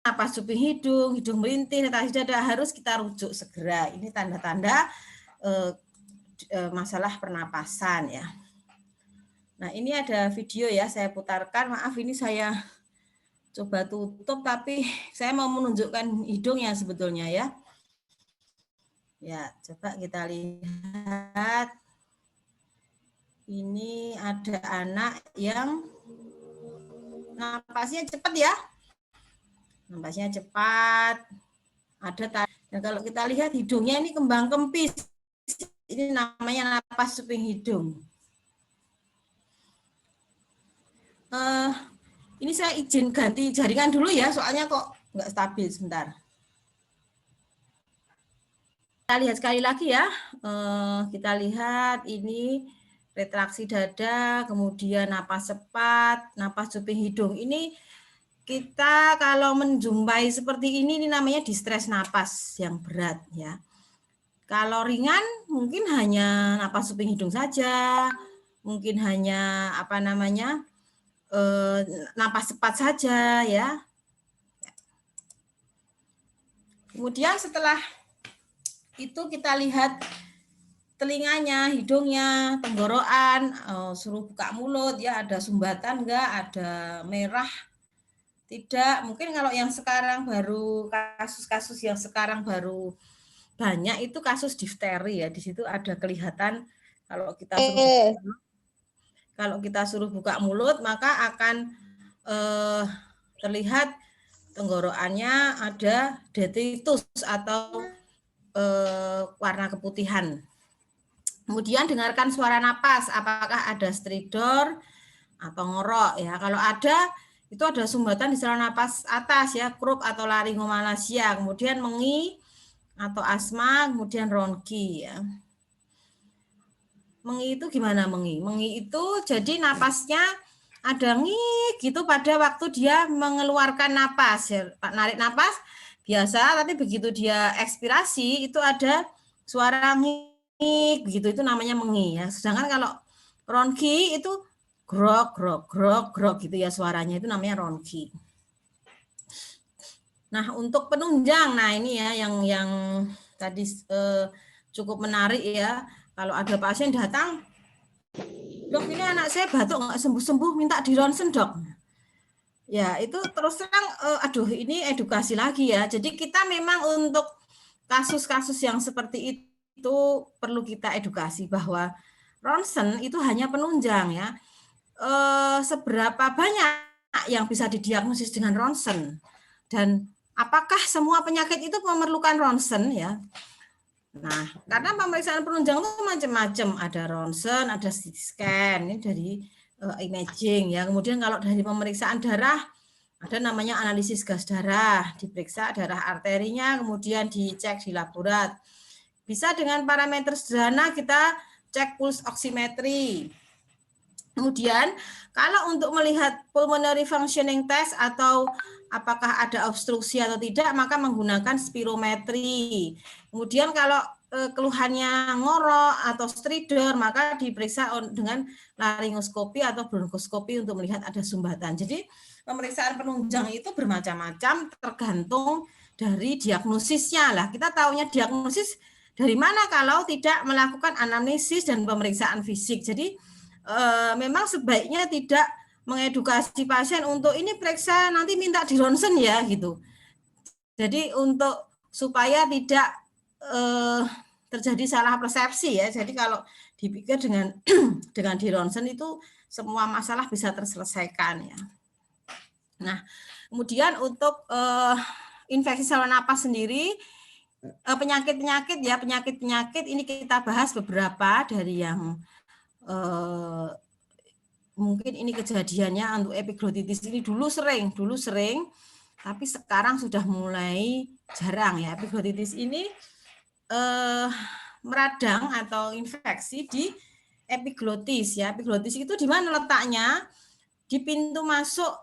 napas cuping hidung, hidung merintih, retasi dada, harus kita rujuk segera. Ini tanda-tanda masalah pernapasan ya. Nah, ini ada video ya, saya putarkan. Maaf, ini saya coba tutup, tapi saya mau menunjukkan hidungnya sebetulnya ya. Ya, coba kita lihat. Ini ada anak yang napasnya cepat ya. Napasnya cepat. Dan kalau kita lihat hidungnya ini kembang kempis. Ini namanya napas cuping hidung. Ini saya izin ganti jaringan dulu ya, soalnya kok nggak stabil sebentar. Kita lihat sekali lagi ya. Kita lihat ini retraksi dada, kemudian napas cepat, napas cuping hidung. Ini kita kalau menjumpai seperti ini namanya distres napas yang berat ya. Kalau ringan mungkin hanya napas cuping hidung saja, mungkin hanya napas cepat saja ya. Kemudian setelah itu kita lihat telinganya, hidungnya, tenggorokan, suruh buka mulut ya, ada sumbatan enggak, ada merah tidak. Mungkin kalau yang sekarang baru kasus-kasus yang sekarang baru banyak itu kasus difteri ya. Di situ ada kelihatan kalau kita suruh buka mulut maka akan terlihat tenggorokannya ada detritus atau warna keputihan. Kemudian dengarkan suara napas, apakah ada stridor atau ngorok ya. Kalau ada itu ada sumbatan di saluran napas atas ya, krup atau laringomalacia, kemudian mengi atau asma, kemudian ronki ya. Mengi itu gimana mengi? Mengi itu jadi napasnya ada ngi gitu pada waktu dia mengeluarkan napas ya. Narik napas biasa, tapi begitu dia ekspirasi itu ada suara ngi begitu, itu namanya mengi ya. Sedangkan kalau ronki itu grok grok grok grok gitu ya suaranya, itu namanya ronki. Nah, untuk penunjang, nah ini ya yang tadi cukup menarik ya. Kalau ada pasien datang, dok ini anak saya batuk nggak sembuh-sembuh, minta di ronsen dok. Ya itu terus terang, aduh ini edukasi lagi ya. Jadi kita memang untuk kasus-kasus yang seperti itu perlu kita edukasi bahwa ronsen itu hanya penunjang ya. Seberapa banyak yang bisa didiagnosis dengan ronsen dan apakah semua penyakit itu memerlukan ronsen ya. Nah, karena pemeriksaan penunjang itu macam-macam, ada ronsen, ada CT scan, ini dari imaging ya. Kemudian kalau dari pemeriksaan darah ada namanya analisis gas darah, diperiksa darah arterinya, kemudian dicek di laborat. Bisa dengan parameter sederhana kita cek pulse oximetry. Kemudian kalau untuk melihat pulmonary functioning test atau apakah ada obstruksi atau tidak, maka menggunakan spirometri. Kemudian kalau keluhannya ngorok atau stridor, maka diperiksa dengan laringoskopi atau bronkoskopi untuk melihat ada sumbatan. Jadi pemeriksaan penunjang itu bermacam-macam tergantung dari diagnosisnya lah. Kita tahunya diagnosis dari mana kalau tidak melakukan anamnesis dan pemeriksaan fisik. Jadi memang sebaiknya tidak mengedukasi pasien untuk ini periksa nanti minta di ronsen ya gitu. Jadi untuk supaya tidak terjadi salah persepsi ya. Jadi kalau dipikir dengan dengan di ronsen itu semua masalah bisa terselesaikan ya. Nah, kemudian untuk infeksi saluran napas sendiri, penyakit-penyakit ya, penyakit-penyakit ini kita bahas beberapa dari yang mungkin ini kejadiannya untuk epiglotitis ini dulu sering, tapi sekarang sudah mulai jarang ya. Epiglotitis ini meradang atau infeksi di epiglotis ya. Epiglotis itu di mana letaknya? Di pintu masuk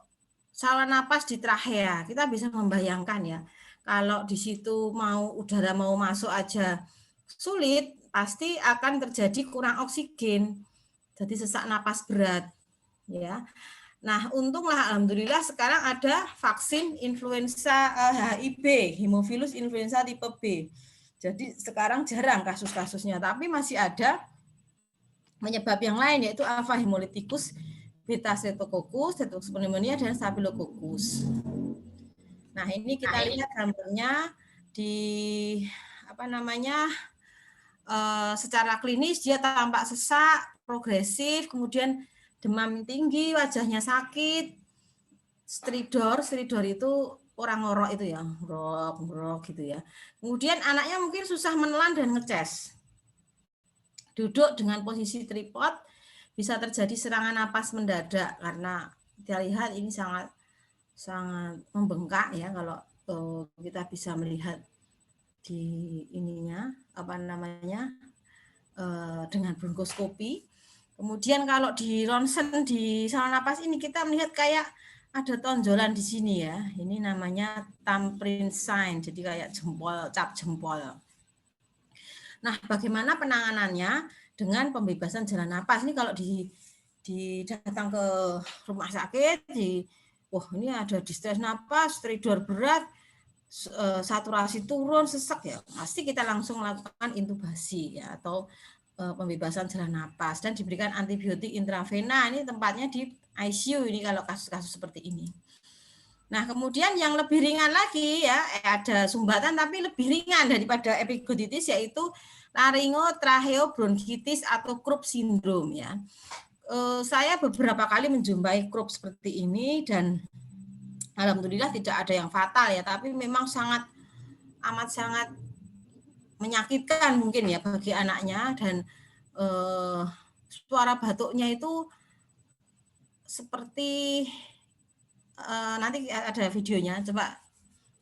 saluran napas di trachea. Kita bisa membayangkan ya, kalau di situ udara mau masuk aja sulit, pasti akan terjadi kurang oksigen. Jadi sesak napas berat ya. Nah, untunglah alhamdulillah sekarang ada vaksin influenza HIV, hemophilus influenza tipe B. Jadi sekarang jarang kasus-kasusnya, tapi masih ada penyebab yang lain yaitu alpha hemolyticus, beta streptococcus, streptococcus pneumonia dan staphylococcus. Nah, ini kita lihat gambarnya di apa namanya? Secara klinis dia tampak sesak, progresif, kemudian demam tinggi, wajahnya sakit, stridor itu orang ngorok itu ya, ngorok gitu ya. Kemudian anaknya mungkin susah menelan dan ngeces. Duduk dengan posisi tripod, bisa terjadi serangan napas mendadak karena kita lihat ini sangat membengkak ya kalau kita bisa melihat di ininya apa namanya dengan bronkoskopi. Kemudian kalau di ronsen di saluran napas ini kita melihat kayak ada tonjolan di sini ya. Ini namanya thumb print sign, jadi kayak jempol, cap jempol. Nah, bagaimana penanganannya dengan pembebasan jalan napas? Ini kalau datang ke rumah sakit, ini ada distres napas, stridor berat, saturasi turun, sesak ya, pasti kita langsung lakukan intubasi ya atau pembebasan jalan napas dan diberikan antibiotik intravena. Ini tempatnya di ICU ini kalau kasus-kasus seperti ini. Nah, kemudian yang lebih ringan lagi ya, ada sumbatan tapi lebih ringan daripada epiglottitis yaitu laryngotracheobronchitis atau Krupp syndrome ya. Saya beberapa kali menjumpai Krupp seperti ini dan alhamdulillah tidak ada yang fatal ya, tapi memang amat sangat menyakitkan mungkin ya bagi anaknya dan suara batuknya itu seperti nanti ada videonya, coba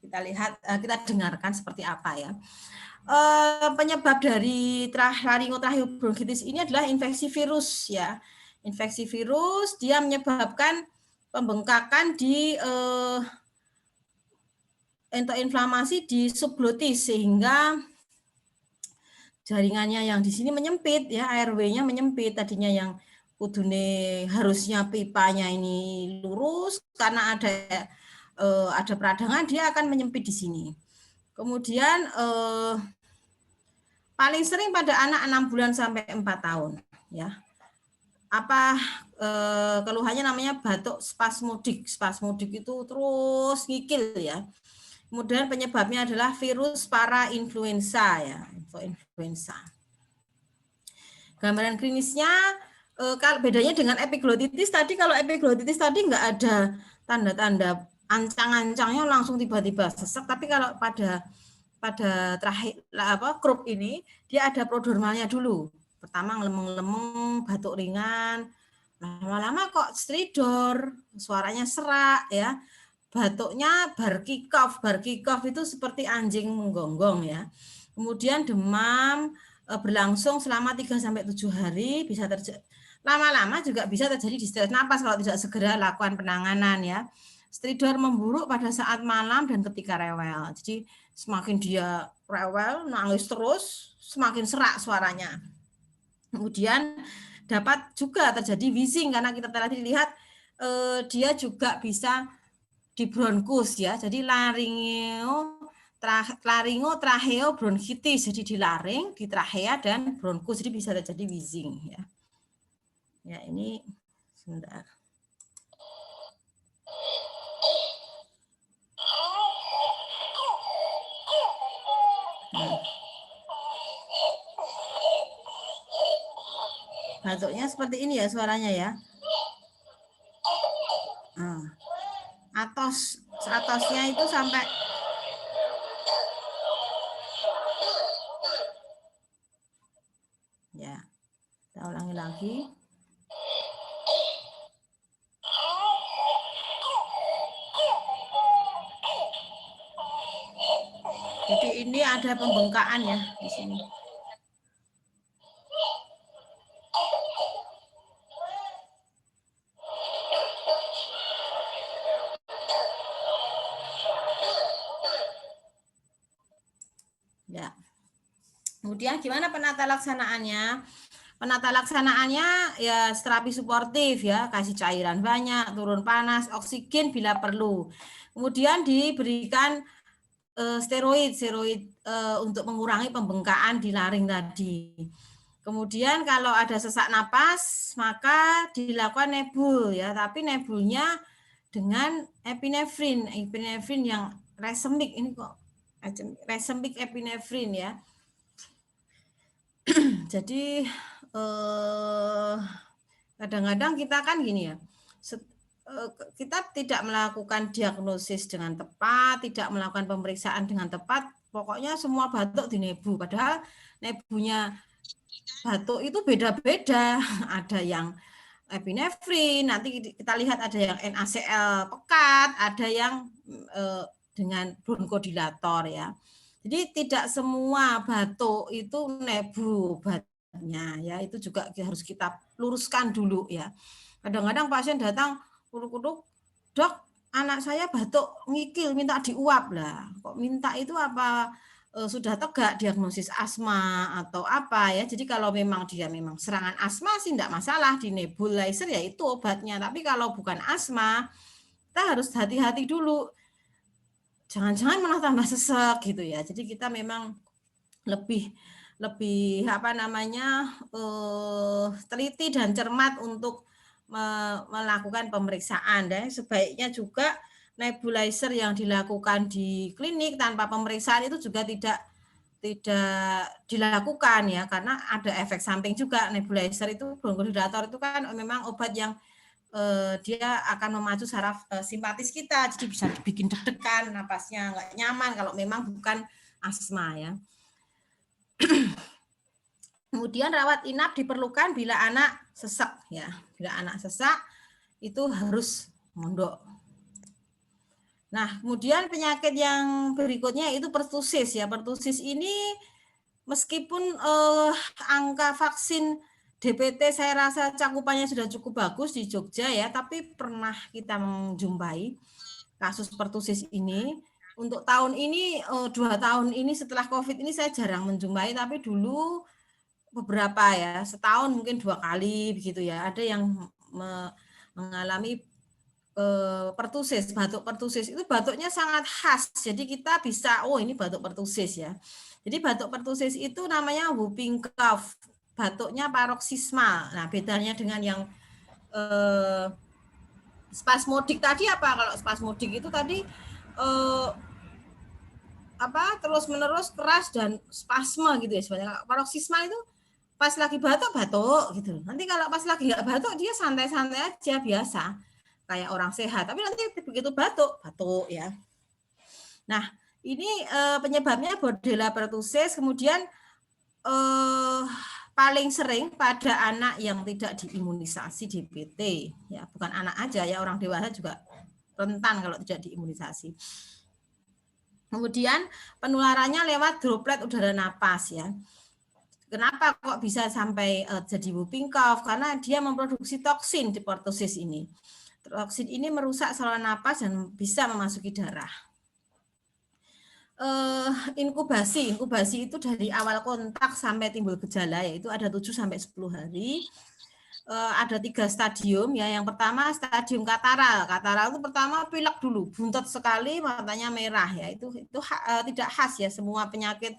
kita lihat, kita dengarkan seperti apa ya. Penyebab dari laryngotracheobronchitis ini adalah infeksi virus ya. Infeksi virus dia menyebabkan pembengkakan di endoinflamasi di subglotis sehingga jaringannya yang di sini menyempit ya, airway-nya menyempit. Tadinya yang kudune harusnya pipanya ini lurus karena ada peradangan, dia akan menyempit di sini. Kemudian paling sering pada anak 6 bulan sampai 4 tahun ya. Keluhannya namanya batuk spasmodik. Spasmodik itu terus ngikil ya. Kemudian penyebabnya adalah virus parainfluenza ya, influenza. Gambaran klinisnya kalau bedanya dengan epiglottitis tadi, kalau epiglottitis tadi nggak ada tanda-tanda ancang-ancangnya langsung tiba-tiba sesak, tapi kalau pada Krupp ini dia ada prodromalnya dulu. Pertama ngelemeng-lemeng, batuk ringan, lama-lama kok stridor, suaranya serak ya. Batuknya barky cough itu seperti anjing menggonggong ya. Kemudian demam berlangsung selama 3 sampai 7 hari, bisa terjadi lama-lama juga bisa terjadi distres napas kalau tidak segera lakukan penanganan ya. Stridor memburuk pada saat malam dan ketika rewel. Jadi semakin dia rewel, nangis terus, semakin serak suaranya. Kemudian dapat juga terjadi wheezing karena kita tadi lihat dia juga bisa di bronkus ya. Jadi laryngotracheobronchitis, jadi di laring, di trachea dan bronkus, jadi bisa terjadi wheezing ya. Ya, ini sebentar. Batuknya seperti ini ya suaranya ya. Atosnya itu sampai ya. Kita ulangi lagi. Jadi ini ada pembengkakan ya di sini. Ya. Kemudian gimana penata laksanaannya? Penata laksanaannya ya terapi suportif ya, kasih cairan banyak, turun panas, oksigen bila perlu. Kemudian diberikan steroid untuk mengurangi pembengkakan di laring tadi. Kemudian kalau ada sesak napas, maka dilakukan nebul ya, tapi nebulnya dengan epinefrin yang racemic ini kok racemic epinefrin ya. Jadi kadang-kadang kita kan gini ya, kita tidak melakukan diagnosis dengan tepat, tidak melakukan pemeriksaan dengan tepat, pokoknya semua batuk di nebu, padahal nebunya batuk itu beda-beda, ada yang epinefrin, nanti kita lihat ada yang NaCl pekat, ada yang dengan bronkodilator ya. Jadi tidak semua batuk itu nebu obatnya ya, itu juga harus kita luruskan dulu ya. Kadang-kadang pasien datang kuruk-kuruk, dok anak saya batuk ngikil minta diuap lah. Kok minta itu apa sudah tegak diagnosis asma atau apa ya. Jadi kalau memang dia memang serangan asma sih enggak masalah, di nebulizer ya itu obatnya. Tapi kalau bukan asma, kita harus hati-hati dulu. Jangan-jangan malah tambah sesek gitu ya. Jadi kita memang lebih apa namanya teliti dan cermat untuk melakukan pemeriksaan. Dan sebaiknya juga nebulizer yang dilakukan di klinik tanpa pemeriksaan itu juga tidak dilakukan ya, karena ada efek samping juga. Nebulizer itu bronkodilator itu kan memang obat yang dia akan memacu saraf simpatis kita, jadi bisa bikin deg-degan, napasnya nggak nyaman kalau memang bukan asma ya. Kemudian rawat inap diperlukan bila anak sesak ya. Bila anak sesak itu harus mondok. Nah, kemudian penyakit yang berikutnya itu pertusis ya. Pertusis ini meskipun angka vaksin DPT saya rasa cakupannya sudah cukup bagus di Jogja ya, tapi pernah kita menjumpai kasus pertusis ini. Untuk tahun ini, 2 tahun ini setelah COVID ini saya jarang menjumpai, tapi dulu beberapa ya, setahun mungkin 2 kali begitu ya. Ada yang mengalami pertusis, batuk pertusis itu batuknya sangat khas. Jadi kita bisa, oh ini batuk pertusis ya. Jadi batuk pertusis itu namanya whooping cough, batuknya paroksismal. Nah bedanya dengan yang spasmodik tadi apa? Kalau spasmodik itu tadi terus menerus keras dan spasme gitu ya sebenarnya. Paroksismal itu pas lagi batuk gitu. Nanti kalau pas lagi nggak batuk dia santai-santai aja biasa kayak orang sehat. Tapi nanti begitu batuk ya. Nah ini penyebabnya Bordella pertussis. Kemudian paling sering pada anak yang tidak diimunisasi DPT ya, bukan anak aja ya, orang dewasa juga rentan kalau tidak diimunisasi. Kemudian penularannya lewat droplet udara napas ya. Kenapa kok bisa sampai jadi whooping cough? Karena dia memproduksi toksin di pertussis ini. Toksin ini merusak saluran napas dan bisa memasuki darah. Inkubasi itu dari awal kontak sampai timbul gejala yaitu ada 7 sampai 10 hari. Ada 3 stadium ya. Yang pertama stadium kataral. Kataral itu pertama pilek dulu, buntet sekali, matanya merah ya. Itu tidak khas ya, semua penyakit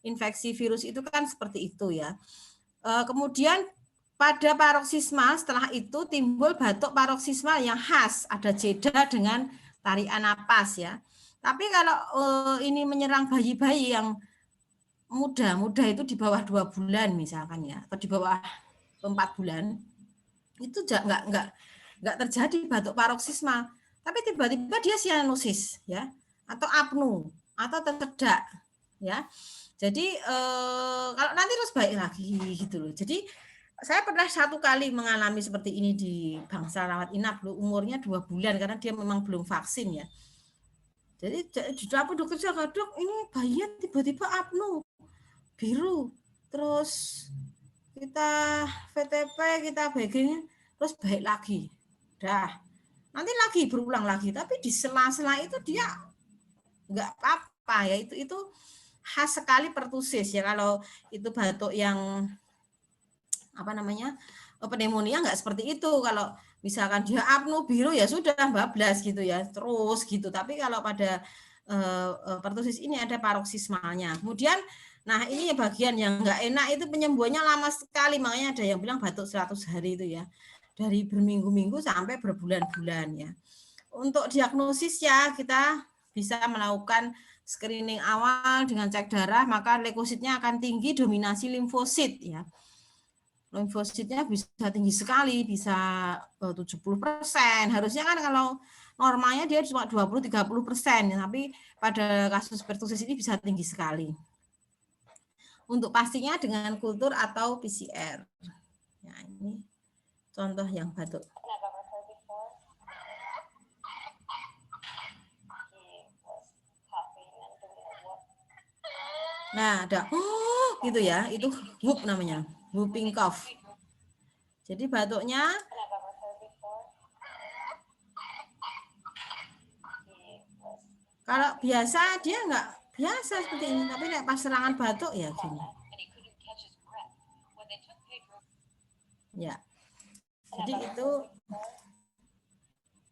infeksi virus itu kan seperti itu ya. Kemudian pada paroksismal setelah itu timbul batuk paroksismal yang khas, ada jeda dengan tarikan napas ya. Tapi kalau ini menyerang bayi-bayi yang muda itu di bawah 2 bulan misalkan ya, atau di bawah 4 bulan, itu nggak terjadi batuk paroksismal, tapi tiba-tiba dia sianosis ya, atau apnu, atau tersedak ya. Jadi kalau nanti terus baik lagi gitu loh. Jadi saya pernah 1 kali mengalami seperti ini di bangsa rawat inap, umurnya 2 bulan karena dia memang belum vaksin ya. Jadi di dapur dokter saya, dok ini bayinya tiba-tiba apnu biru, terus kita VTP, kita bagian, terus baik lagi. Dah, nanti lagi berulang lagi, tapi di sela-sela itu dia nggak apa-apa ya, itu khas sekali pertusis ya. Kalau itu batuk yang pneumonia nggak seperti itu. Kalau misalkan dia apnu biru ya sudah bablas gitu ya, terus gitu. Tapi kalau pada pertusis ini ada paroksismalnya. Kemudian nah ini bagian yang nggak enak itu penyembuhannya lama sekali, makanya ada yang bilang batuk 100 hari itu ya, dari berminggu-minggu sampai berbulan-bulan ya. Untuk diagnosis ya kita bisa melakukan screening awal dengan cek darah, maka leukositnya akan tinggi, dominasi limfosit ya. Limfositnya bisa tinggi sekali, bisa 70%. Harusnya kan kalau normalnya dia cuma 20-30%, tapi pada kasus pertusis ini bisa tinggi sekali. Untuk pastinya dengan kultur atau PCR. Nah, ini contoh yang batuk. Nah, ada gitu ya, itu whoop namanya, whooping cough. Jadi batuknya kalau biasa dia nggak biasa seperti ini, tapi pas serangan batuk ya gini. Ya. Jadi itu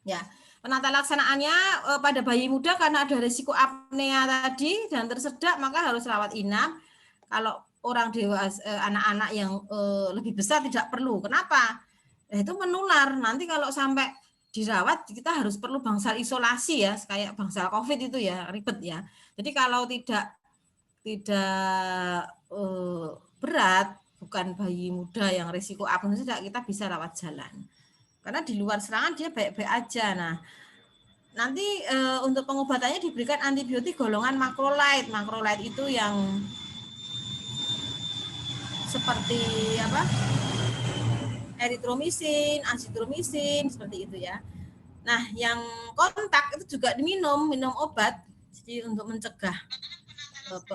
ya. Penata laksanaannya pada bayi muda karena ada risiko apnea tadi dan tersedak maka harus rawat inap. Kalau orang dewasa, anak-anak yang lebih besar tidak perlu. Kenapa? Itu menular. Nanti kalau sampai dirawat kita harus perlu bangsal isolasi ya, kayak bangsal COVID itu ya, ribet ya. Jadi kalau tidak berat, bukan bayi muda yang risiko apnea tidak, kita bisa rawat jalan. Karena di luar serangan dia baik-baik aja. Nah, nanti untuk pengobatannya diberikan antibiotik golongan makrolide. Makrolide itu yang seperti apa? Eritromisin, azitromisin, seperti itu ya. Nah, yang kontak itu juga minum obat, jadi untuk mencegah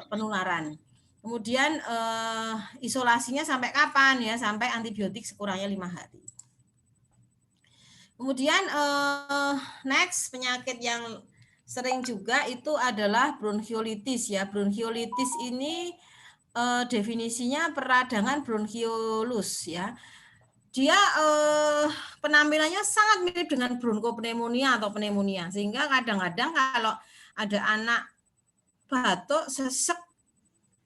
penularan. Kemudian isolasinya sampai kapan ya? Sampai antibiotik sekurangnya 5 hari. Kemudian next penyakit yang sering juga itu adalah bronkiolitis ya. Bronkiolitis ini definisinya peradangan bronkiolus ya. Dia penampilannya sangat mirip dengan bronkopneumonia atau pneumonia, sehingga kadang-kadang kalau ada anak batuk, sesek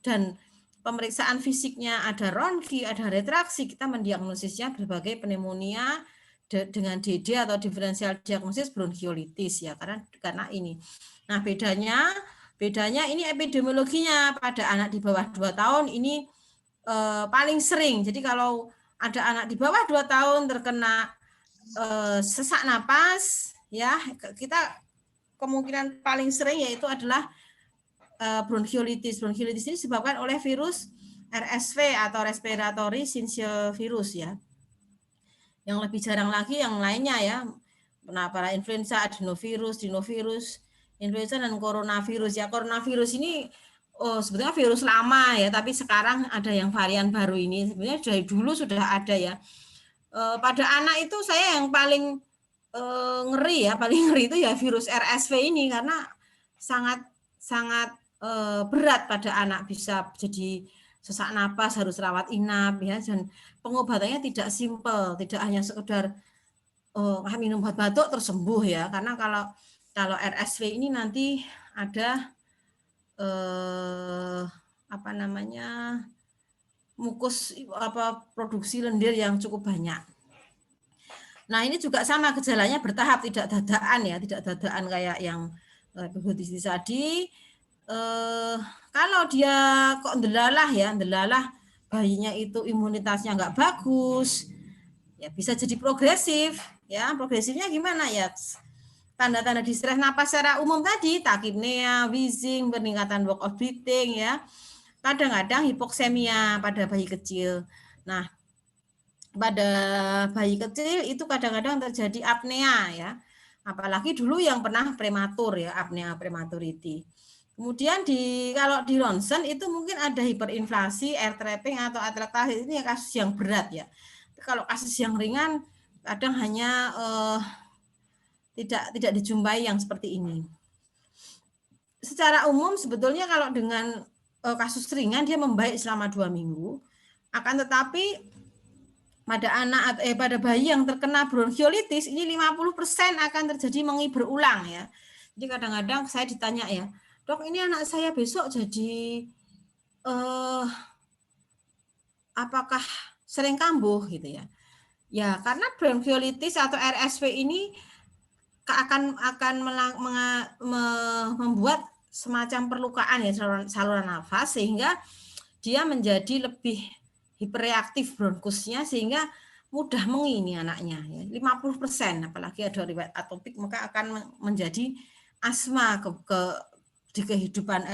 dan pemeriksaan fisiknya ada ronki, ada retraksi, kita mendiagnosisnya berbagai pneumonia dengan DD atau diferensial diagnosis bronkiolitis ya, karena ini. Nah, bedanya ini epidemiologinya pada anak di bawah 2 tahun ini paling sering. Jadi kalau ada anak di bawah 2 tahun terkena sesak napas ya, kita kemungkinan paling sering yaitu adalah bronkiolitis. Bronkiolitis ini disebabkan oleh virus RSV atau respiratory syncytial virus ya. Yang lebih jarang lagi yang lainnya ya. Nah, para influenza, adenovirus, rhinovirus, influenza dan coronavirus ya. Coronavirus ini sebetulnya virus lama ya, tapi sekarang ada yang varian baru ini. Sebenarnya dari dulu sudah ada ya. Pada anak itu saya yang paling ngeri ya, paling ngeri itu ya virus RSV ini karena sangat berat pada anak, bisa jadi sesak napas, harus rawat inap ya, dan pengobatannya tidak simpel, tidak hanya sekedar minum obat batuk terus sembuh ya, karena kalau RSV ini nanti ada apa namanya mukus produksi lendir yang cukup banyak. Nah, ini juga sama gejalanya bertahap, tidak dadakan ya, tidak dadakan kayak yang hepatitis tadi. Kalau dia kok ndelalah bayinya itu imunitasnya nggak bagus, ya bisa jadi progresif. Ya, progresifnya gimana ya? Tanda-tanda distress napas secara umum tadi, takipnea, wheezing, peningkatan work of breathing ya. Kadang-kadang hipoksemia pada bayi kecil. Nah, pada bayi kecil itu kadang-kadang terjadi apnea ya. Apalagi dulu yang pernah prematur ya, apnea prematurity. Kemudian kalau di ronsen itu mungkin ada hiperinflasi, air trapping atau atraktasis, ini kasus yang berat ya. Kalau kasus yang ringan kadang hanya tidak dijumpai yang seperti ini. Secara umum sebetulnya kalau dengan kasus ringan dia membaik selama 2 minggu, akan tetapi pada bayi yang terkena bronkiolitis ini 50% akan terjadi mengi berulang ya. Jadi kadang-kadang saya ditanya ya, dok ini anak saya besok jadi apakah sering kambuh gitu ya? Ya karena bronkiolitis atau RSV ini akan membuat semacam perlukaan ya saluran nafas sehingga dia menjadi lebih hiperreaktif bronkusnya sehingga mudah mengi ini anaknya ya. 50% apalagi ada riwayat atopik maka akan menjadi asma di kehidupan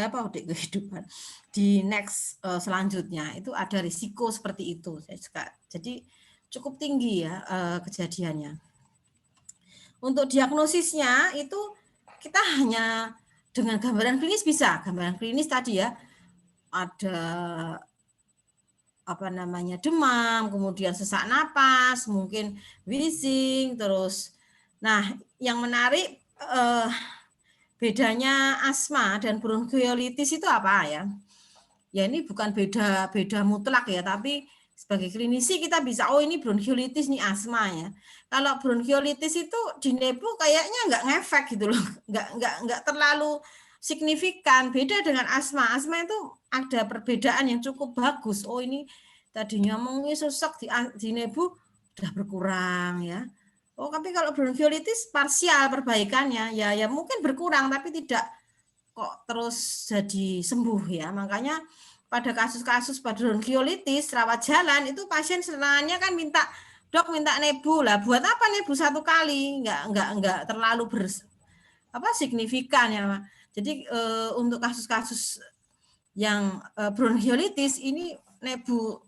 di next selanjutnya itu ada risiko seperti itu. Jadi cukup tinggi ya kejadiannya. Untuk diagnosisnya itu kita hanya dengan gambaran klinis bisa, gambaran klinis tadi ya ada demam, kemudian sesak napas, mungkin wheezing, terus. Nah, yang menarik bedanya asma dan bronkiolitis itu apa ya? Ya ini bukan beda mutlak ya, tapi sebagai klinisi kita bisa ini bronkiolitis nih asma ya. Kalau bronkiolitis itu di nebu kayaknya nggak ngefek gitu loh, nggak terlalu signifikan. Beda dengan asma. Asma itu ada perbedaan yang cukup bagus. Oh ini tadinya mengi sesek di nebu udah berkurang ya. Oh tapi kalau bronkiolitis parsial perbaikannya ya mungkin berkurang tapi tidak kok terus jadi sembuh ya. Makanya pada kasus-kasus bronkiolitis rawat jalan itu pasien setelahnya kan minta nebu lah. Buat apa nebu satu kali? Enggak terlalu signifikan ya. Jadi untuk kasus-kasus yang bronkiolitis ini nebu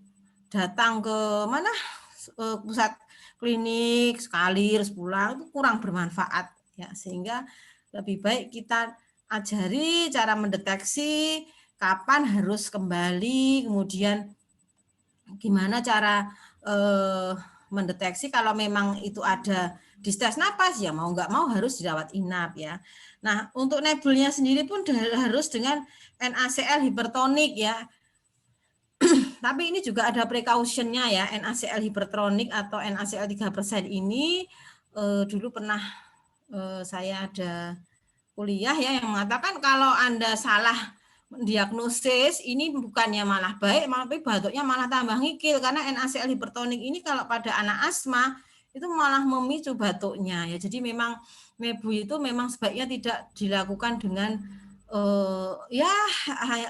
datang ke mana pusat klinik sekali terus pulang itu kurang bermanfaat ya, sehingga lebih baik kita ajari cara mendeteksi kapan harus kembali, kemudian gimana cara mendeteksi kalau memang itu ada distres napas ya mau nggak mau harus dirawat inap ya. Nah untuk nebulnya sendiri pun harus dengan NaCl hipertonik ya. Tapi ini juga ada precautionnya ya, NaCl hipertonik atau NaCl 3% ini dulu pernah saya ada kuliah ya yang mengatakan kalau Anda salah diagnosis ini bukannya malah baik, tapi batuknya malah tambah ngikil karena NaCl hipertonik ini kalau pada anak asma itu malah memicu batuknya ya. Jadi memang nebu itu memang sebaiknya tidak dilakukan dengan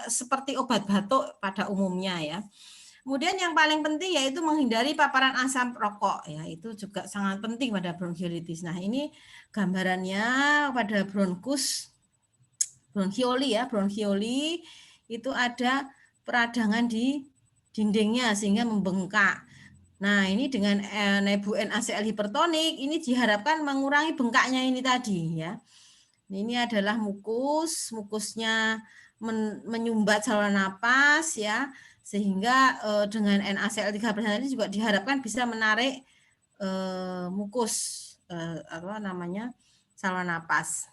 seperti obat batuk pada umumnya ya. Kemudian yang paling penting yaitu menghindari paparan asap rokok ya, itu juga sangat penting pada bronkiolitis. Nah, ini gambarannya pada bronkioli ya, bronkioli itu ada peradangan di dindingnya sehingga membengkak. Nah, ini dengan nebu NaCl hipertonik ini diharapkan mengurangi bengkaknya ini tadi ya. Ini adalah mukusnya menyumbat saluran napas ya, sehingga dengan NaCl 3% ini juga diharapkan bisa menarik mukus saluran napas.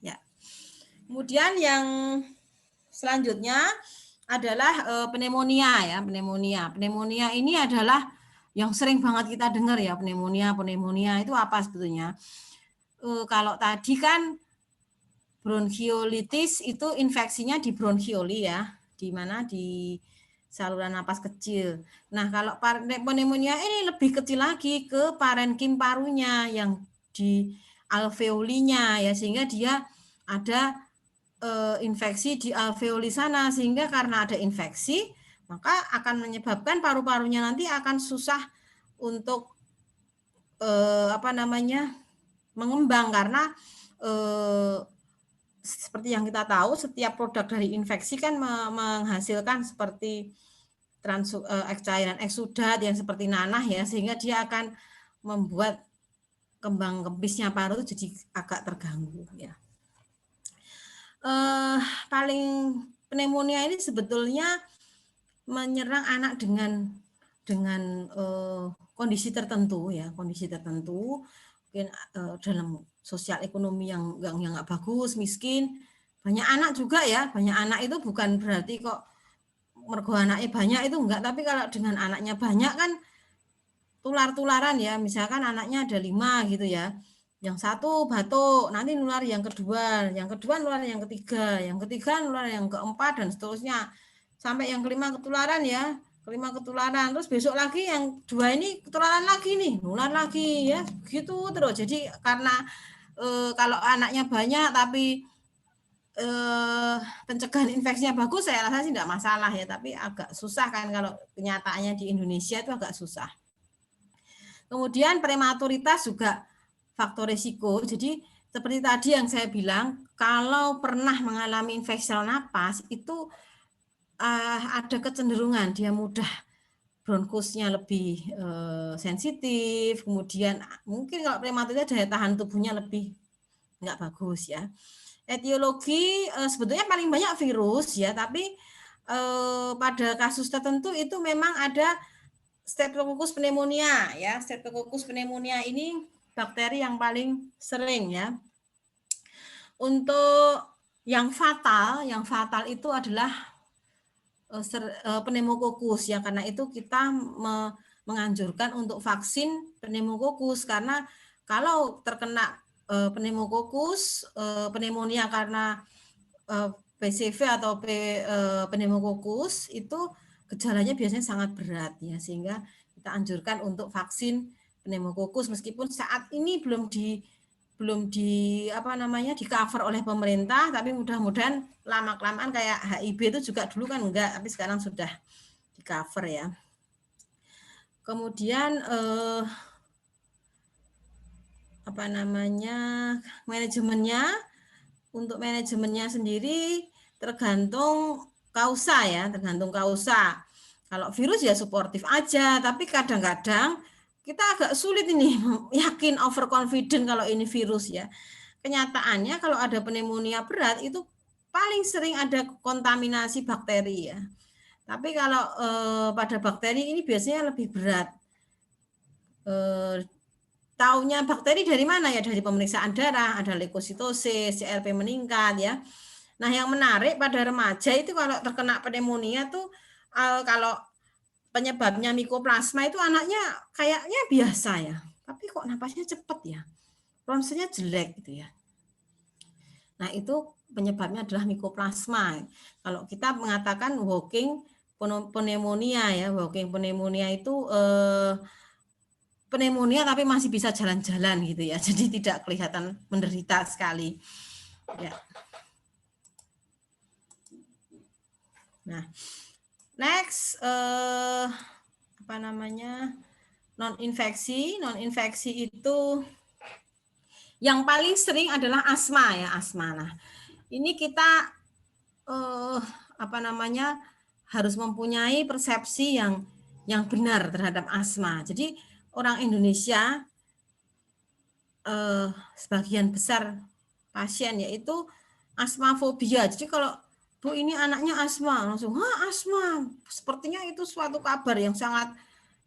Ya. Kemudian yang selanjutnya adalah pneumonia ya, pneumonia. Pneumonia ini adalah yang sering banget kita dengar ya, pneumonia itu apa sebetulnya? Kalau tadi kan bronkiolitis itu infeksinya di bronkioli ya, di mana di saluran napas kecil. Nah, kalau pneumonia ini lebih kecil lagi ke parenkim parunya yang di alveolinya ya, sehingga dia ada infeksi di alveoli sana, sehingga karena ada infeksi maka akan menyebabkan paru-parunya nanti akan susah untuk mengembang karena seperti yang kita tahu setiap produk dari infeksi kan menghasilkan seperti cairan eksudat yang seperti nanah ya, sehingga dia akan membuat kembang kempisnya paru jadi agak terganggu ya. Paling pneumonia ini sebetulnya menyerang anak dengan kondisi tertentu ya, mungkin dalam sosial ekonomi yang nggak bagus, miskin, banyak anak juga ya, banyak anak itu bukan berarti kok mergo anaknya banyak itu enggak, tapi kalau dengan anaknya banyak kan tular-tularan ya, misalkan anaknya ada 5 gitu ya. Yang satu batuk, nanti nular yang kedua nular yang ketiga nular yang keempat dan seterusnya. Sampai yang kelima ketularan ya, terus besok lagi yang 2 ini ketularan lagi nih, nular lagi ya, gitu terus. Jadi karena kalau anaknya banyak tapi pencegahan infeksinya bagus, saya rasa sih tidak masalah ya, tapi agak susah kan kalau kenyataannya di Indonesia itu agak susah. Kemudian prematuritas juga faktor risiko. Jadi seperti tadi yang saya bilang, kalau pernah mengalami infeksi saluran napas itu ada kecenderungan dia mudah bronkusnya lebih sensitif, kemudian mungkin kalau prematurnya daya tahan tubuhnya lebih nggak bagus ya. Etiologi sebetulnya paling banyak virus ya, tapi pada kasus tertentu itu memang ada Streptococcus pneumonia ya. Streptococcus pneumonia ini bakteri yang paling sering ya. Untuk yang fatal itu adalah pneumococcus ya, karena itu kita menganjurkan untuk vaksin pneumococcus karena kalau terkena pneumococcus pneumonia karena PCV atau pneumococcus itu gejalanya biasanya sangat berat ya, sehingga kita anjurkan untuk vaksin pneumococcus meskipun saat ini belum di cover oleh pemerintah, tapi mudah-mudahan lama-kelamaan kayak HIV itu juga dulu kan enggak, tapi sekarang sudah di cover ya. Kemudian manajemennya, untuk manajemennya sendiri tergantung kausa ya, Kalau virus ya suportif aja, tapi kadang-kadang kita agak sulit ini yakin overconfident kalau ini virus ya. Kenyataannya kalau ada pneumonia berat itu paling sering ada kontaminasi bakteri ya. Tapi kalau pada bakteri ini biasanya lebih berat. Taunya bakteri dari mana ya? Dari pemeriksaan darah, ada leukositosis, CRP meningkat ya. Nah, yang menarik pada remaja itu kalau terkena pneumonia tuh kalau penyebabnya mikoplasma itu anaknya kayaknya biasa ya, tapi kok napasnya cepat ya, ronsennya jelek gitu ya. Nah, itu penyebabnya adalah mikoplasma. Kalau kita mengatakan walking pneumonia ya, walking pneumonia itu pneumonia tapi masih bisa jalan-jalan gitu ya, jadi tidak kelihatan menderita sekali. Ya. Nah, next non-infeksi itu yang paling sering adalah asma ya, asma. Nah, ini kita harus mempunyai persepsi yang benar terhadap asma. Jadi orang Indonesia sebagian besar pasien yaitu asmafobia. Jadi kalau Bu ini anaknya asma, langsung asma, sepertinya itu suatu kabar yang sangat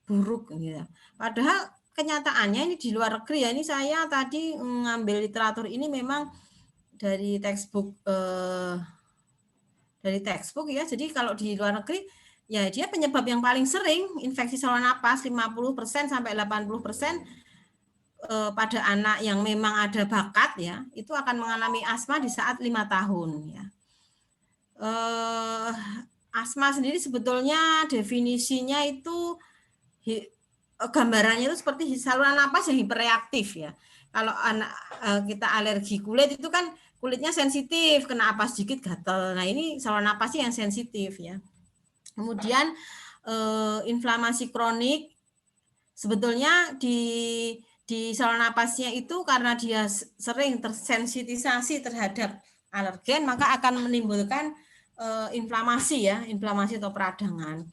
buruk gitu. Padahal kenyataannya ini di luar negeri ya, ini saya tadi ngambil literatur ini memang dari textbook ya. Jadi kalau di luar negeri ya dia penyebab yang paling sering infeksi saluran napas 50% sampai 80% pada anak yang memang ada bakat ya, itu akan mengalami asma di saat 5 tahun ya. Asma sendiri sebetulnya definisinya itu gambarannya itu seperti saluran napas yang hiperreaktif ya. Kalau anak kita alergi kulit itu kan kulitnya sensitif, kena apa sedikit gatal. Nah, ini saluran napasnya yang sensitif ya. Kemudian inflamasi kronik sebetulnya di saluran napasnya itu karena dia sering tersensitisasi terhadap alergen, maka akan menimbulkan inflamasi atau peradangan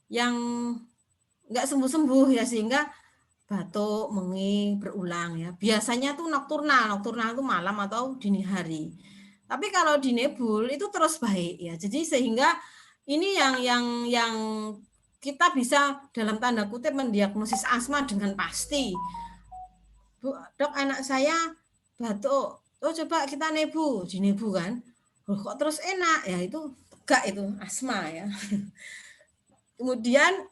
yang nggak sembuh-sembuh ya, sehingga batuk, mengih berulang ya. Biasanya tuh nokturnal itu malam atau dini hari. Tapi kalau di nebul itu terus baik ya. Jadi sehingga ini yang kita bisa dalam tanda kutip mendiagnosis asma dengan pasti. Bu, dok anak saya batuk. Oh coba kita nebu, di nebu kan. Kok terus enak ya, itu enggak itu asma ya. Kemudian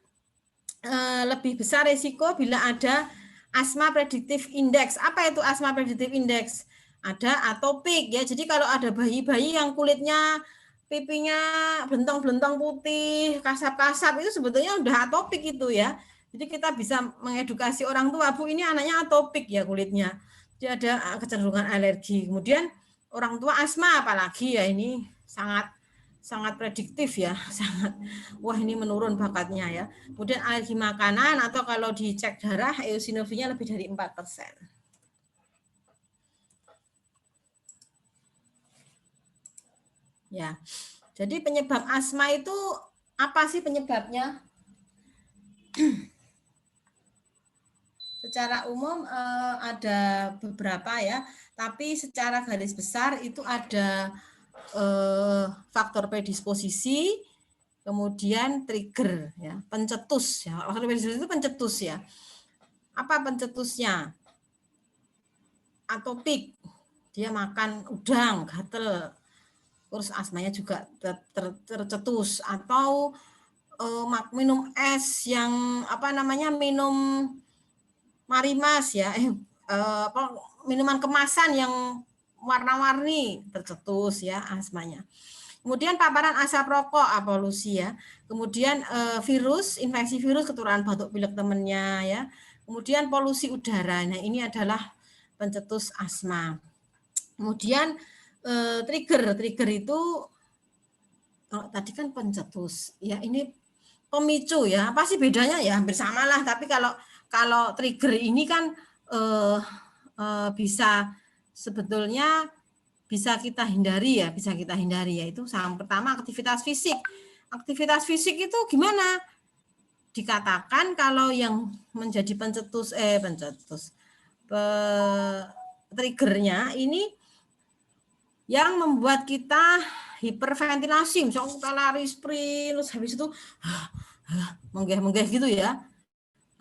lebih besar risiko bila ada asma predictive index. Apa itu asma predictive index? Ada atopik ya. Jadi kalau ada bayi-bayi yang kulitnya pipinya belentong-belentong putih, kasap-kasap, itu sebetulnya udah atopik itu ya. Jadi kita bisa mengedukasi orang tua, Bu, ini anaknya atopik ya kulitnya. Dia ada kecenderungan alergi. Kemudian orang tua asma apalagi ya, ini sangat prediktif ya, sangat wah ini menurun bakatnya ya. Kemudian alergi makanan atau kalau dicek darah eosinofilia lebih dari 4%. Ya. Jadi penyebab asma itu apa sih penyebabnya? Secara umum ada beberapa ya, tapi secara garis besar itu ada faktor predisposisi, kemudian trigger ya, pencetus ya. Faktor predisposisi itu pencetus ya. Apa pencetusnya? Atopik, dia makan udang, gatel, terus asmanya juga tercetus, atau minum es yang apa namanya, minum marimas ya, minuman kemasan yang warna-warni, tercetus ya asmanya. Kemudian paparan asap rokok, polusi ya. Kemudian virus, infeksi virus, keturunan batuk pilek temennya ya. Kemudian polusi udara. Nah, ini adalah pencetus asma. Kemudian trigger itu tadi kan pencetus. Ya, ini pemicu ya. Apa sih bedanya ya? Hampir sama lah, tapi kalau trigger ini kan bisa sebetulnya bisa kita hindari ya, yaitu yang pertama aktivitas fisik. Aktivitas fisik itu gimana? Dikatakan kalau yang menjadi triggernya ini yang membuat kita hiperventilasi, misalnya kita lari sprint, terus habis itu menggeh-menggeh gitu ya.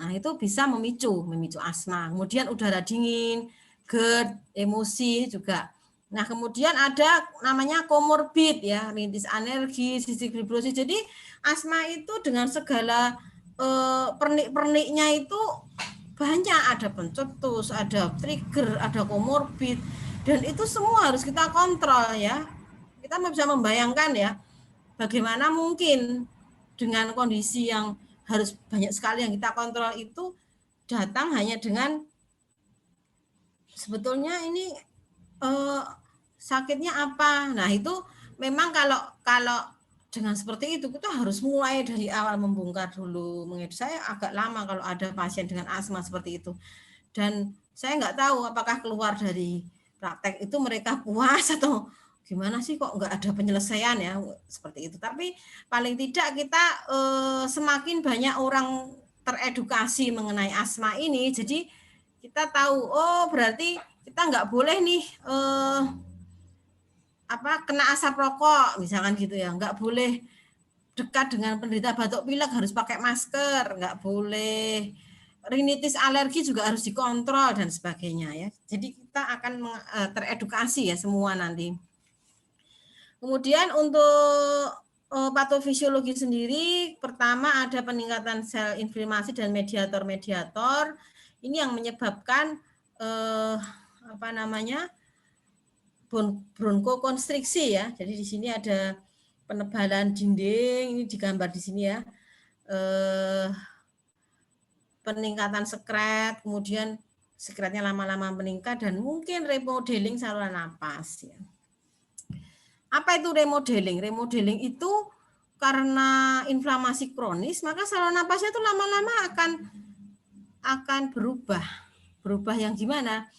Nah, itu bisa memicu asma. Kemudian udara dingin, GERD, emosi juga. Nah, kemudian ada namanya komorbid ya, rintis alergi, cystic fibrosis. Jadi asma itu dengan segala pernik-perniknya itu banyak, ada pencetus, ada trigger, ada komorbid, dan itu semua harus kita kontrol ya. Kita bisa membayangkan ya, bagaimana mungkin dengan kondisi yang harus banyak sekali yang kita kontrol itu datang hanya dengan sebetulnya ini sakitnya apa. Nah, itu memang kalau dengan seperti itu kita harus mulai dari awal membongkar dulu. Saya agak lama kalau ada pasien dengan asma seperti itu. Dan saya nggak tahu apakah keluar dari praktek itu mereka puas atau gimana sih, kok nggak ada penyelesaian ya seperti itu. Tapi paling tidak kita semakin banyak orang teredukasi mengenai asma ini, jadi kita tahu oh berarti kita nggak boleh nih kena asap rokok misalkan gitu ya, nggak boleh dekat dengan penderita batuk pilek, harus pakai masker, nggak boleh rinitis alergi juga harus dikontrol dan sebagainya ya. Jadi kita akan teredukasi ya semua nanti. Kemudian untuk patofisiologi sendiri, pertama ada peningkatan sel inflamasi dan mediator-mediator. Ini yang menyebabkan bronkokonstriksi ya. Jadi di sini ada penebalan dinding, ini digambar di sini ya. Peningkatan sekret, kemudian sekretnya lama-lama meningkat, dan mungkin remodeling saluran napas ya. Apa itu remodeling? Remodeling itu karena inflamasi kronis, maka saluran napasnya itu lama-lama akan berubah. Berubah yang gimana?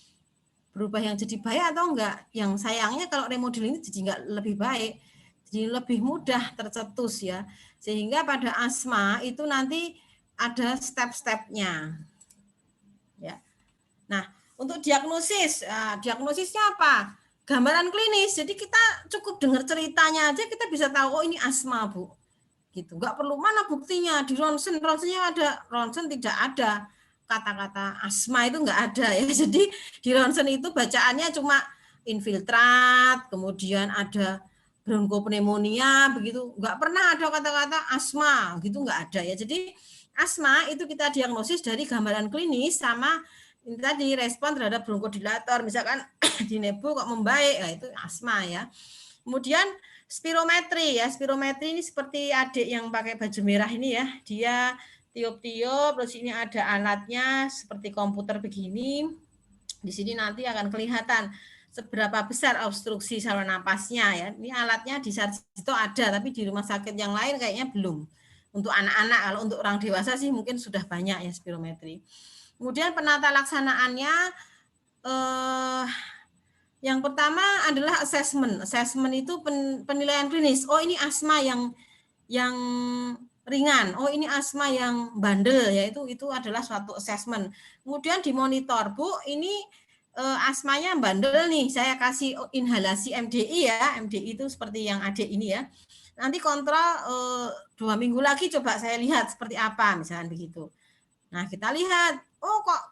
Berubah yang jadi baik atau enggak? Yang sayangnya kalau remodeling ini jadi enggak lebih baik, jadi lebih mudah tercetus ya. Sehingga pada asma itu nanti ada step-stepnya. Ya. Nah, untuk diagnosisnya apa? Gambaran klinis. Jadi kita cukup dengar ceritanya aja kita bisa tahu oh ini asma, Bu. Gitu. Enggak perlu mana buktinya di ronsennya ada, ronsen tidak ada kata-kata asma, itu enggak ada ya. Jadi di ronsen itu bacaannya cuma infiltrat, kemudian ada bronkopneumonia begitu, nggak pernah ada kata-kata asma gitu, nggak ada ya. Jadi asma itu kita diagnosis dari gambaran klinis sama ini tadi respon terhadap bronkodilator, misalkan di nebu kok membaik, nah itu asma ya. Kemudian spirometri ya, spirometri ini seperti adik yang pakai baju merah ini ya, dia tiup-tiup, terus ini ada alatnya seperti komputer begini. Di sini nanti akan kelihatan seberapa besar obstruksi saluran napasnya ya. Ini alatnya di Sarjito ada, tapi di rumah sakit yang lain kayaknya belum. Untuk anak-anak, kalau untuk orang dewasa sih mungkin sudah banyak ya spirometri. Kemudian penata laksanaannya yang pertama adalah assessment. Assessment itu penilaian klinis. Oh, ini asma yang ringan. Oh, ini asma yang bandel ya. Itu adalah suatu assessment. Kemudian dimonitor, Bu, ini asmanya bandel nih. Saya kasih inhalasi MDI ya. MDI itu seperti yang adik ini ya. Nanti kontrol 2 minggu lagi coba saya lihat seperti apa misalnya begitu. Nah, kita lihat, oh kok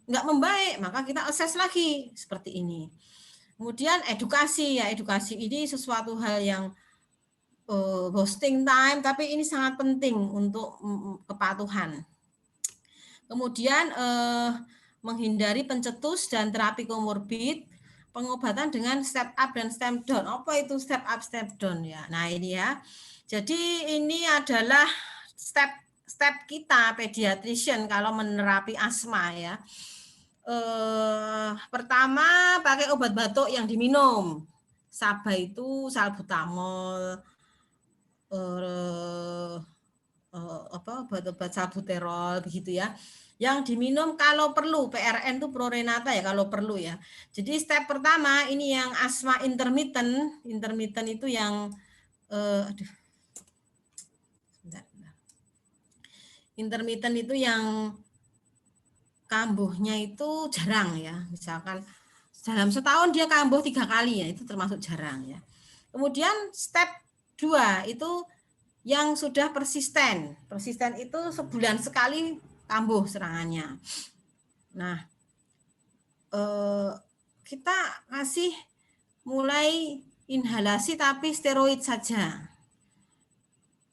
nggak membaik, maka kita assess lagi seperti ini. Kemudian edukasi ya, edukasi ini sesuatu hal yang wasting time, tapi ini sangat penting untuk kepatuhan. Kemudian menghindari pencetus dan terapi komorbid, pengobatan dengan step up dan step down. Apa itu step up, step down ya? Nah ini ya. Jadi ini adalah step kita pediatrician kalau menerapi asma ya. Pertama pakai obat batuk yang diminum. Saba itu salbutamol, obat-obat salbuterol begitu ya. Yang diminum kalau perlu, PRN itu Prorenata ya kalau perlu ya. Jadi step pertama ini yang asma intermittent itu yang intermittent itu yang kambuhnya itu jarang ya. Misalkan dalam setahun dia kambuh 3 kali ya, itu termasuk jarang ya. Kemudian step 2 itu yang sudah persisten. Persisten itu sebulan sekali kambuh serangannya. Nah, kita kasih mulai inhalasi tapi steroid saja.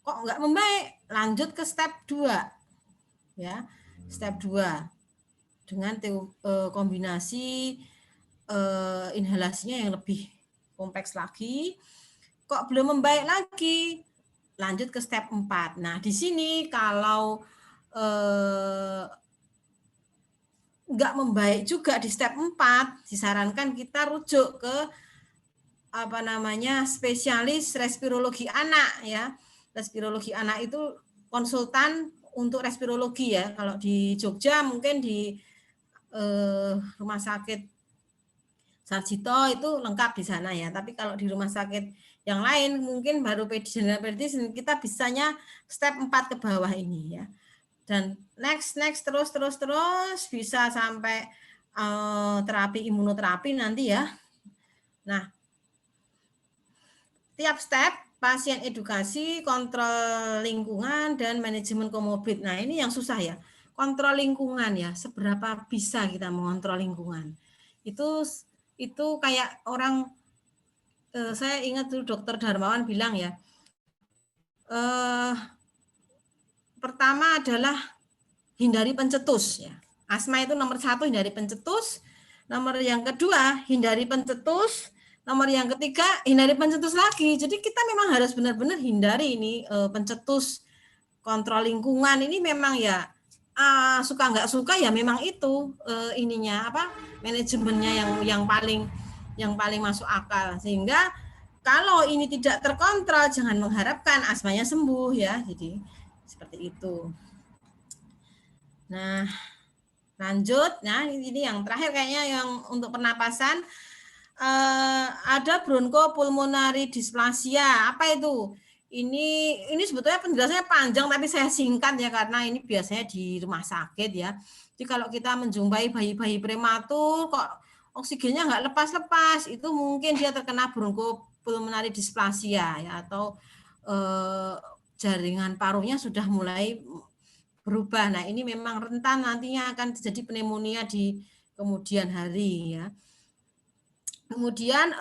Kok nggak membaik? Lanjut ke step 2. Ya, step 2 dengan kombinasi inhalasinya yang lebih kompleks lagi. Kok belum membaik lagi? Lanjut ke step 4. Nah, di sini kalau nggak membaik juga di step 4, disarankan kita rujuk ke spesialis respirologi anak ya. Respirologi anak itu konsultan untuk respirologi ya. Kalau di Jogja mungkin di rumah sakit Sarjito itu lengkap di sana ya. Tapi kalau di rumah sakit yang lain mungkin baru pediatri kita bisanya step 4 ke bawah ini ya. Dan next terus bisa sampai terapi imunoterapi nanti ya. Nah, tiap step pasien edukasi, kontrol lingkungan dan manajemen komorbid. Nah, ini yang susah ya. Kontrol lingkungan ya, seberapa bisa kita mengontrol lingkungan. Itu kayak orang saya ingat dulu Dokter Darmawan bilang ya. Pertama adalah hindari pencetus ya. Asma itu nomor 1 hindari pencetus, nomor yang kedua hindari pencetus, nomor yang ketiga hindari pencetus lagi. Jadi kita memang harus benar-benar hindari ini pencetus. Kontrol lingkungan ini memang ya suka nggak suka ya memang itu ininya manajemennya yang paling masuk akal, sehingga kalau ini tidak terkontrol jangan mengharapkan asmanya sembuh ya. Jadi seperti itu. Nah, lanjut. Nah, ini yang terakhir kayaknya yang untuk pernapasan. Ada bronkopulmonari dysplasia. Apa itu? Ini sebetulnya penjelasannya panjang tapi saya singkat ya karena ini biasanya di rumah sakit ya. Jadi kalau kita menjumpai bayi-bayi prematur kok oksigennya nggak lepas-lepas, itu mungkin dia terkena bronkopulmonari dysplasia ya, atau jaringan parunya sudah mulai berubah. Nah, ini memang rentan nantinya akan terjadi pneumonia di kemudian hari ya. Kemudian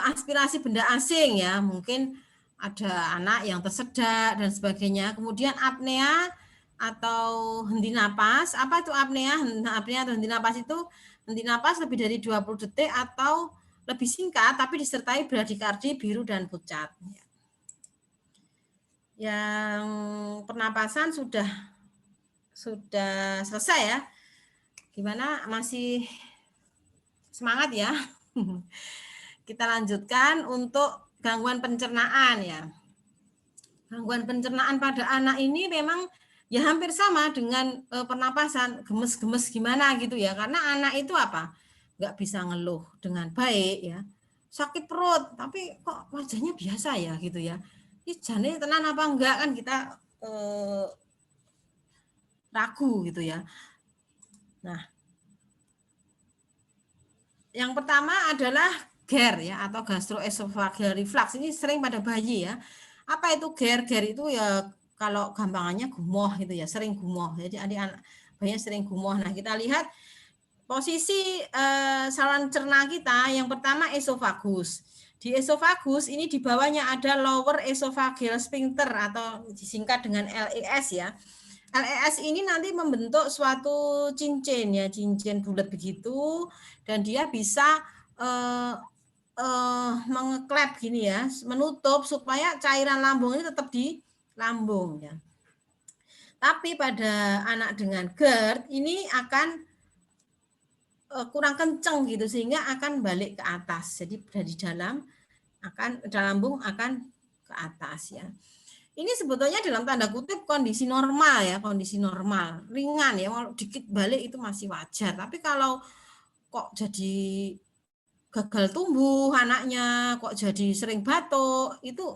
aspirasi benda asing ya, mungkin ada anak yang tersedak dan sebagainya. Kemudian apnea atau henti napas. Apa itu apnea? Apnea atau henti napas itu henti napas lebih dari 20 detik atau lebih singkat tapi disertai bradikardi biru dan pucat. Yang pernapasan sudah selesai ya. Gimana, masih semangat ya? Kita lanjutkan untuk gangguan pencernaan ya. Gangguan pencernaan pada anak ini memang ya hampir sama dengan pernapasan, gemes-gemes gimana gitu ya. Karena anak itu apa? Nggak bisa ngeluh dengan baik ya. Sakit perut, tapi kok wajahnya biasa ya gitu ya. Ini jane tenan apa enggak kan kita ragu gitu ya. Nah, yang pertama adalah GER ya atau gastroesophageal reflux. Ini sering pada bayi ya. Apa itu GER? GER itu ya kalau gampangannya gumoh gitu ya, sering gumoh. Jadi adik-anak bayinya sering gumoh. Nah, kita lihat posisi saluran cerna kita. Yang pertama esofagus. Di esofagus ini di bawahnya ada lower esophageal sphincter atau disingkat dengan LES ya. LES ini nanti membentuk suatu cincin ya, cincin bulat begitu, dan dia bisa mengeklep gini ya, menutup supaya cairan lambung ini tetap di lambung ya. Tapi pada anak dengan GERD ini akan kurang kenceng gitu sehingga akan balik ke atas. Jadi dari dalam lambung akan ke atas ya. Ini sebetulnya dalam tanda kutip kondisi normal ya, kondisi normal, ringan ya, kalau dikit balik itu masih wajar. Tapi kalau kok jadi gagal tumbuh anaknya, kok jadi sering batuk, itu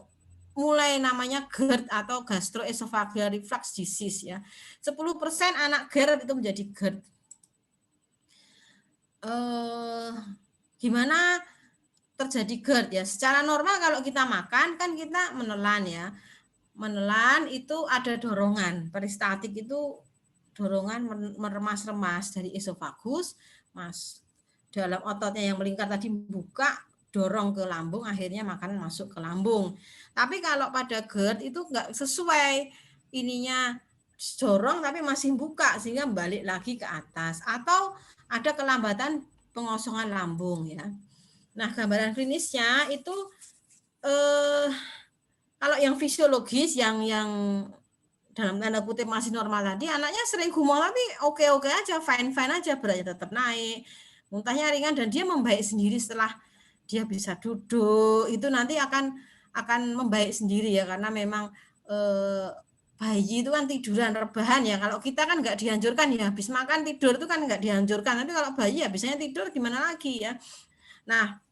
mulai namanya GERD atau gastroesophageal reflux disease ya. 10% anak GERD itu menjadi GERD. Gimana terjadi GERD ya? Secara normal kalau kita makan kan kita menelan ya. Menelan itu ada dorongan, peristaltik itu dorongan meremas-remas dari esofagus, dalam ototnya yang melingkar tadi buka, dorong ke lambung, akhirnya makanan masuk ke lambung. Tapi kalau pada GERD itu nggak sesuai ininya, dorong tapi masih buka sehingga balik lagi ke atas, atau ada kelambatan pengosongan lambung ya. Nah, gambaran klinisnya itu kalau yang fisiologis yang dalam tanda kutip masih normal tadi, anaknya sering gumoh tapi oke-oke aja, fine-fine aja, beratnya tetap naik, muntahnya ringan dan dia membaik sendiri setelah dia bisa duduk. Itu nanti akan membaik sendiri ya, karena memang bayi itu kan tiduran rebahan ya. Kalau kita kan nggak dianjurkan ya, habis makan tidur itu kan nggak dianjurkan. Tapi kalau bayi ya biasanya tidur gimana lagi ya. Nah,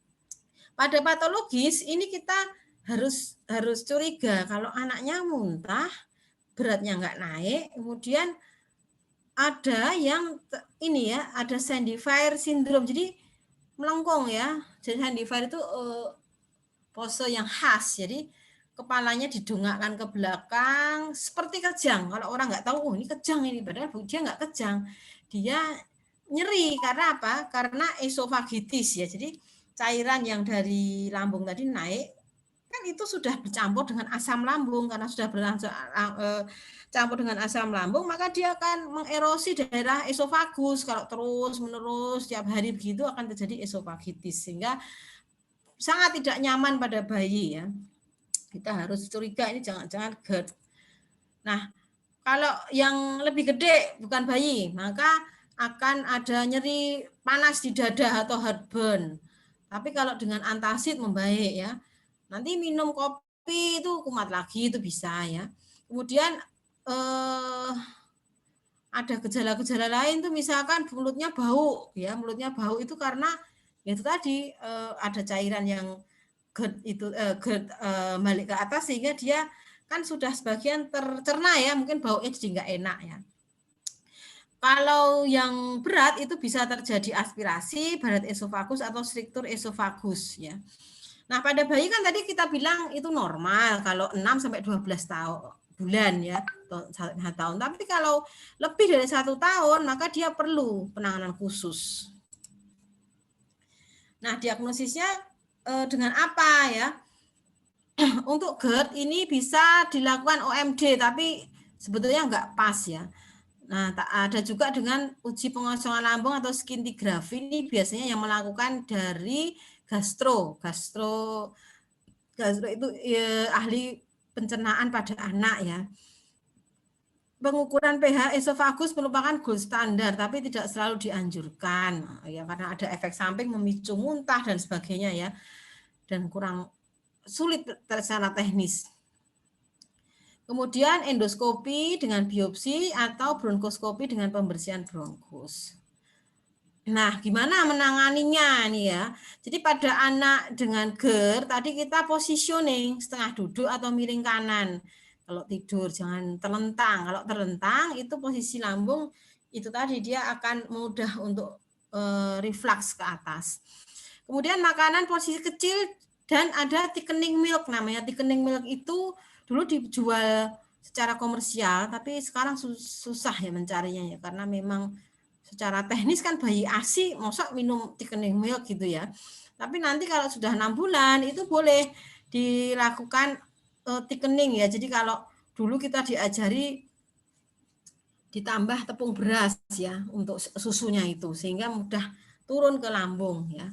pada patologis ini kita harus curiga kalau anaknya muntah, beratnya nggak naik, kemudian ada yang ini ya, ada Sandy Fire syndrome, jadi melengkung ya. Jadi Sandy Fire itu pose yang khas, jadi kepalanya didongakkan ke belakang seperti kejang. Kalau orang nggak tahu, oh ini kejang ini, padahal dia nggak kejang, dia nyeri karena apa? Karena esofagitis ya. Jadi cairan yang dari lambung tadi naik kan itu sudah bercampur dengan asam lambung, karena sudah bercampur dengan asam lambung maka dia akan mengerosi daerah esofagus. Kalau terus menerus tiap hari begitu akan terjadi esofagitis sehingga sangat tidak nyaman pada bayi ya. Kita harus curiga ini jangan-jangan GERD. Nah, kalau yang lebih gede bukan bayi, maka akan ada nyeri panas di dada atau heartburn. Tapi kalau dengan antacid membaik ya. Nanti minum kopi itu kumat lagi itu bisa ya. Kemudian ada gejala-gejala lain tuh misalkan mulutnya bau ya, mulutnya bau itu karena itu tadi ada cairan yang balik ke atas sehingga dia kan sudah sebagian tercerna ya, mungkin baunya jadi nggak enak ya. Kalau yang berat itu bisa terjadi aspirasi, barat esofagus atau struktur esofagus ya. Nah, pada bayi kan tadi kita bilang itu normal kalau 6 sampai 12 bulan ya, atau 1 tahun. Tapi kalau lebih dari 1 tahun maka dia perlu penanganan khusus. Nah, diagnosisnya dengan apa ya? Untuk GERD ini bisa dilakukan OMD, tapi sebetulnya nggak pas ya. Nah, ada juga dengan uji pengosongan lambung atau skintigrafi, ini biasanya yang melakukan dari gastro itu ya, ahli pencernaan pada anak ya. Pengukuran pH esofagus merupakan gold standar, tapi tidak selalu dianjurkan ya, karena ada efek samping memicu muntah dan sebagainya ya, dan kurang sulit secara teknis. Kemudian endoskopi dengan biopsi atau bronkoskopi dengan pembersihan bronkus. Nah, gimana menanganinya nih ya? Jadi pada anak dengan GERD tadi kita positioning setengah duduk atau miring kanan. Kalau tidur jangan terlentang. Kalau terlentang itu posisi lambung itu tadi dia akan mudah untuk reflux ke atas. Kemudian makanan posisi kecil dan ada thickening milk, namanya thickening milk itu dulu dijual secara komersial, tapi sekarang susah ya mencarinya ya, karena memang secara teknis kan bayi ASI masa minum thickening milk gitu ya. Tapi nanti kalau sudah 6 bulan itu boleh dilakukan thickening ya. Jadi kalau dulu kita diajari ditambah tepung beras ya untuk susunya itu sehingga mudah turun ke lambung ya.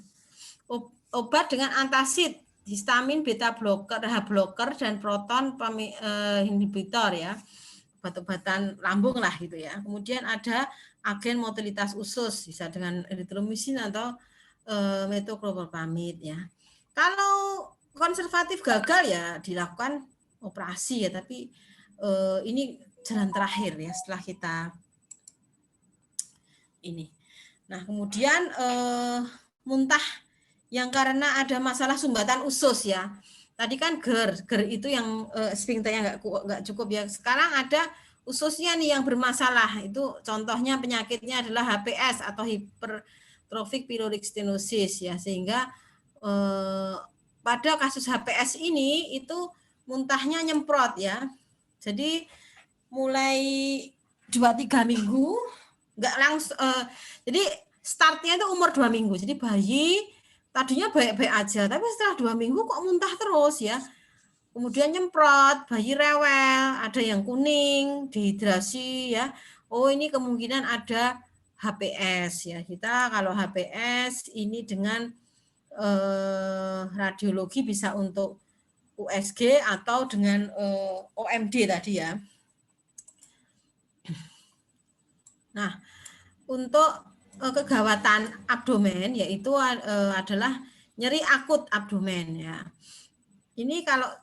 Obat dengan antacid, histamin, beta blocker, H blocker dan proton inhibitor ya. Obat-obatan lambung lah gitu ya. Kemudian ada agen motilitas usus, bisa dengan erythromycin atau metoclopramid ya. Kalau konservatif gagal ya dilakukan operasi ya, tapi ini jalan terakhir ya setelah kita ini. Nah, kemudian muntah yang karena ada masalah sumbatan usus ya. Tadi kan GER itu yang sphincternya nggak cukup ya. Sekarang ada ususnya nih yang bermasalah. Itu contohnya penyakitnya adalah HPS atau hypertrophic pyloric stenosis ya. Sehingga pada kasus HPS ini itu muntahnya nyemprot ya. Jadi mulai 2-3 minggu nggak langsung jadi startnya itu umur 2 minggu. Jadi bayi tadinya baik-baik aja, tapi setelah 2 minggu kok muntah terus ya. Kemudian nyemprot, bayi rewel, ada yang kuning, dehidrasi ya. Oh ini kemungkinan ada HPS ya. Kita kalau HPS ini dengan radiologi bisa untuk USG atau dengan OMD tadi ya. Nah, untuk kegawatan abdomen yaitu adalah nyeri akut abdomen ya. Ini kalau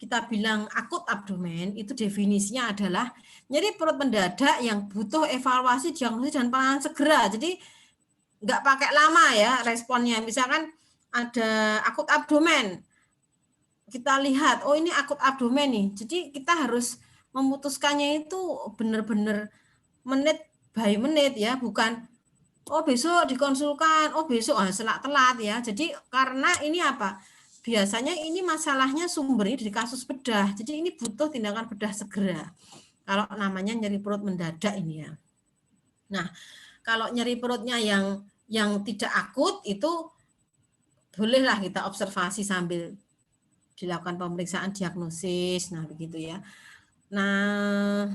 kita bilang akut abdomen itu definisinya adalah nyeri perut mendadak yang butuh evaluasi, diagnosis dan penanganan segera. Jadi nggak pakai lama ya responnya. Misalkan ada akut abdomen, kita lihat oh ini akut abdomen nih. Jadi kita harus memutuskannya itu benar-benar menit by menit ya, bukan oh besok dikonsulkan, oh besok selak telat ya. Jadi karena ini apa? Biasanya ini masalahnya sumbernya dari kasus bedah. Jadi ini butuh tindakan bedah segera. Kalau namanya nyeri perut mendadak ini ya. Nah, kalau nyeri perutnya yang tidak akut itu bolehlah kita observasi sambil dilakukan pemeriksaan diagnosis. Nah, begitu ya. Nah,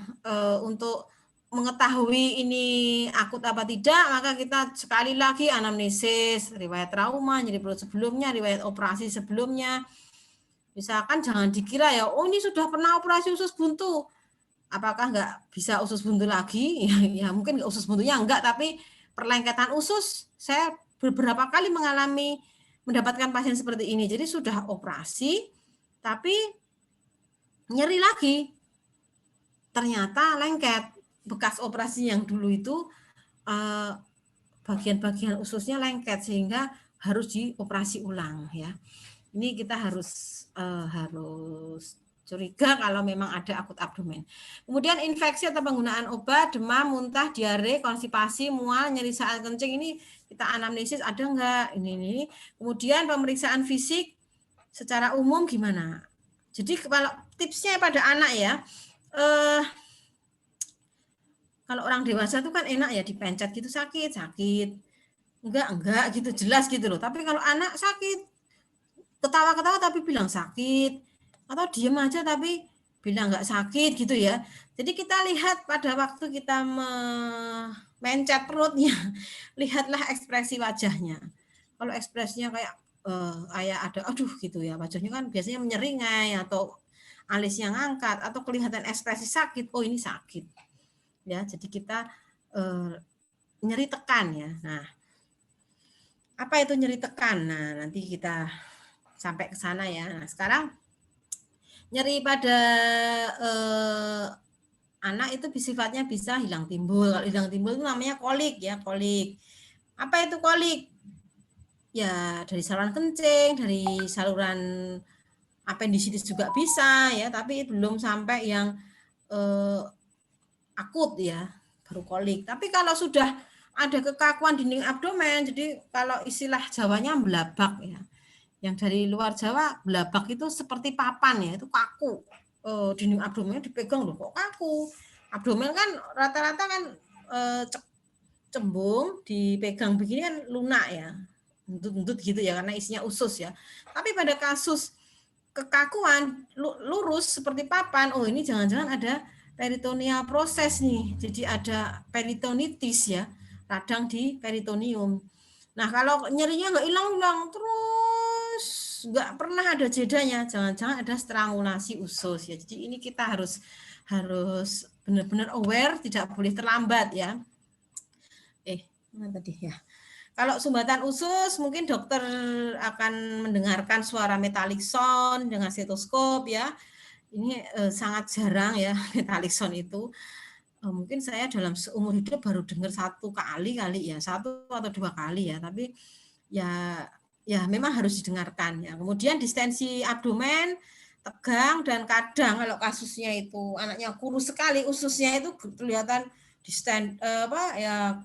untuk mengetahui ini akut apa tidak, maka kita sekali lagi anamnesis, riwayat trauma, nyeri perut sebelumnya, riwayat operasi sebelumnya. Misalkan jangan dikira ya, oh ini sudah pernah operasi usus buntu, apakah nggak bisa usus buntu lagi? Ya mungkin usus buntunya enggak, tapi perlengketan usus, saya beberapa kali mendapatkan pasien seperti ini. Jadi sudah operasi, tapi nyeri lagi, ternyata lengket. Bekas operasi yang dulu itu bagian-bagian ususnya lengket sehingga harus dioperasi ulang ya. Ini kita harus curiga kalau memang ada akut abdomen. Kemudian infeksi atau penggunaan obat, demam, muntah, diare, konstipasi, mual, nyeri saat kencing, ini kita anamnesis ada enggak ini. Kemudian pemeriksaan fisik secara umum gimana? Jadi kalau tipsnya pada anak ya, kalau orang dewasa itu kan enak ya dipencet gitu sakit. enggak gitu, jelas gitu loh. Tapi kalau anak sakit, ketawa-ketawa tapi bilang sakit, atau diem aja tapi bilang nggak sakit gitu ya. Jadi kita lihat pada waktu kita mencet perutnya, lihatlah ekspresi wajahnya. Kalau ekspresinya kayak ada aduh gitu ya, wajahnya kan biasanya menyeringai atau alisnya ngangkat atau kelihatan ekspresi sakit, oh ini sakit. Ya, jadi kita nyeri tekan ya. Nah, apa itu nyeri tekan? Nah, nanti kita sampai ke sana ya. Nah, sekarang nyeri pada anak itu sifatnya bisa hilang timbul. Kalau hilang timbul itu namanya kolik ya, kolik. Apa itu kolik? Ya dari saluran kencing, dari saluran apendisitis juga bisa ya, tapi belum sampai yang akut ya, baru kolik. Tapi kalau sudah ada kekakuan dinding abdomen, jadi kalau istilah Jawanya belabak ya. Yang dari luar Jawa, belabak itu seperti papan ya, itu kaku. Dinding abdomennya dipegang loh, kok kaku. Abdomen kan rata-rata kan cembung, dipegang begini kan lunak ya. Entut-entut gitu ya, karena isinya usus ya. Tapi pada kasus kekakuan lurus seperti papan, oh ini jangan-jangan ada peritoneal proses nih. Jadi ada peritonitis ya, radang di peritoneum. Nah, kalau nyerinya nggak hilang-hilang terus nggak pernah ada jedanya, jangan-jangan ada strangulasi usus ya. Jadi ini kita harus benar-benar aware, tidak boleh terlambat ya. Mana tadi ya? Kalau sumbatan usus mungkin dokter akan mendengarkan suara metalik sound dengan stetoskop ya. Ini sangat jarang ya metalik sound itu. Mungkin saya dalam seumur hidup baru dengar satu kali ya, 1 atau 2 kali ya, tapi ya memang harus didengarkan ya. Kemudian distensi abdomen, tegang, dan kadang kalau kasusnya itu anaknya kurus sekali ususnya itu kelihatan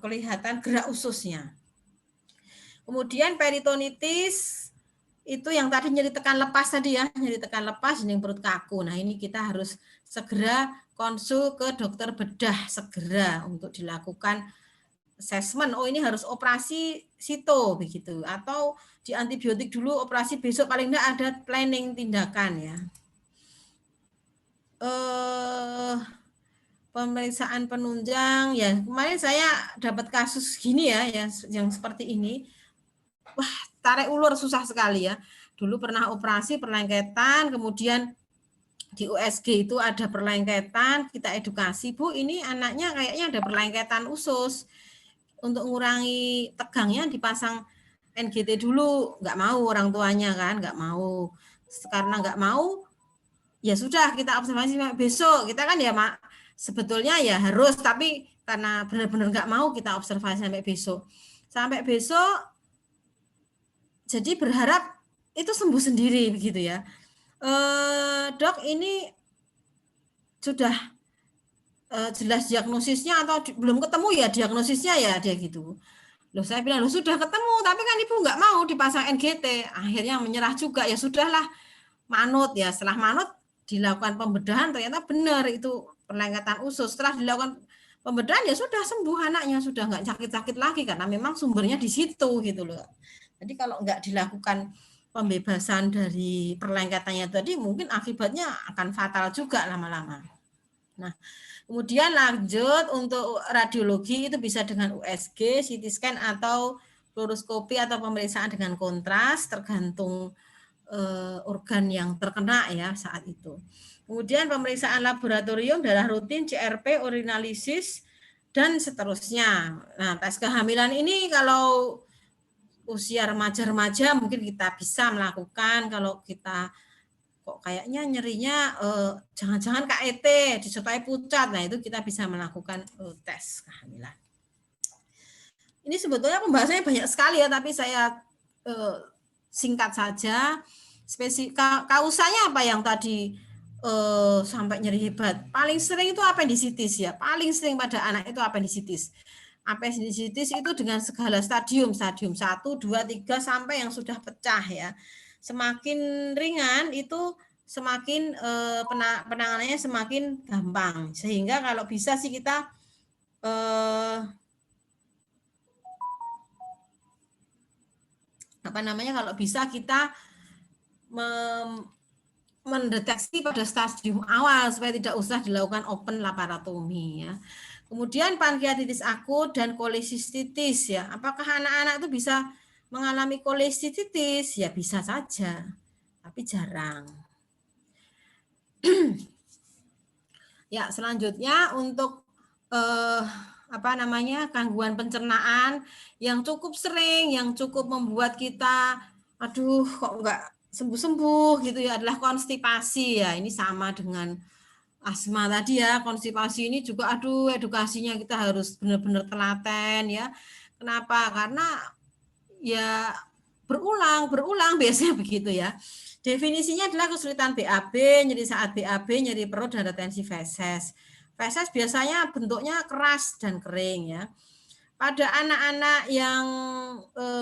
kelihatan gerak ususnya. Kemudian peritonitis itu yang tadi nyeri tekan lepas tadi ya, nyeri tekan lepas dinding perut kaku. Nah, ini kita harus segera konsul ke dokter bedah segera untuk dilakukan assessment. Oh, ini harus operasi sito begitu, atau di antibiotik dulu, operasi besok, paling enggak ada planning tindakan ya. Pemeriksaan penunjang ya, kemarin saya dapat kasus gini ya, yang seperti ini. Wah, tarik ulur susah sekali ya. Dulu pernah operasi perlengketan, kemudian di USG itu ada perlengketan, kita edukasi, Bu, ini anaknya kayaknya ada perlengketan usus. Untuk mengurangi tegangnya dipasang NGT dulu, nggak mau orang tuanya kan, nggak mau. Karena nggak mau, ya sudah kita observasi besok. Kita kan ya Mak, sebetulnya ya harus, tapi karena benar-benar nggak mau kita observasi sampai besok. Sampai besok, jadi berharap itu sembuh sendiri begitu ya. Dok, ini sudah jelas diagnosisnya atau belum ketemu ya diagnosisnya ya, dia gitu. Loh, saya bilang, loh sudah ketemu, tapi kan ibu nggak mau dipasang NGT. Akhirnya menyerah juga, ya sudahlah, manut ya. Setelah manut dilakukan pembedahan, ternyata benar itu perlengketan usus. Setelah dilakukan pembedahan ya sudah sembuh anaknya, sudah nggak sakit-sakit lagi karena memang sumbernya di situ gitu loh. Jadi kalau nggak dilakukan pembebasan dari perlengketannya tadi, mungkin akibatnya akan fatal juga lama-lama. Nah, kemudian lanjut untuk radiologi itu bisa dengan USG, CT scan atau fluoroskopi atau pemeriksaan dengan kontras tergantung organ yang terkena ya saat itu. Kemudian pemeriksaan laboratorium darah rutin, CRP, urinalisis, dan seterusnya. Nah, tes kehamilan ini kalau usia remaja-remaja mungkin kita bisa melakukan, kalau kita kok kayaknya nyerinya jangan-jangan KET disertai pucat, nah itu kita bisa melakukan tes kehamilan. Ini sebetulnya pembahasannya banyak sekali ya, tapi saya singkat saja. Kausanya apa yang tadi sampai nyeri hebat? Paling sering itu apendisitis ya, paling sering pada anak itu apendisitis. Apendisitis itu dengan segala stadium 1, 2, 3 sampai yang sudah pecah ya. Semakin ringan itu semakin penanganannya semakin gampang. Sehingga kalau bisa sih kita kalau bisa kita mendeteksi pada stadium awal supaya tidak usah dilakukan open laparotomi ya. Kemudian pankreatitis akut dan kolesistitis ya. Apakah anak-anak itu bisa mengalami kolesistitis? Ya bisa saja, tapi jarang. Ya, selanjutnya untuk gangguan pencernaan yang cukup sering, yang cukup membuat kita aduh kok enggak sembuh-sembuh gitu ya, adalah konstipasi ya. Ini sama dengan asma tadi ya. Konstipasi ini juga aduh edukasinya kita harus benar-benar telaten ya. Kenapa? Karena ya berulang biasanya begitu ya. Definisinya adalah kesulitan BAB, nyeri saat BAB, nyeri perut dan retensi feses. Feses biasanya bentuknya keras dan kering ya. Pada anak-anak yang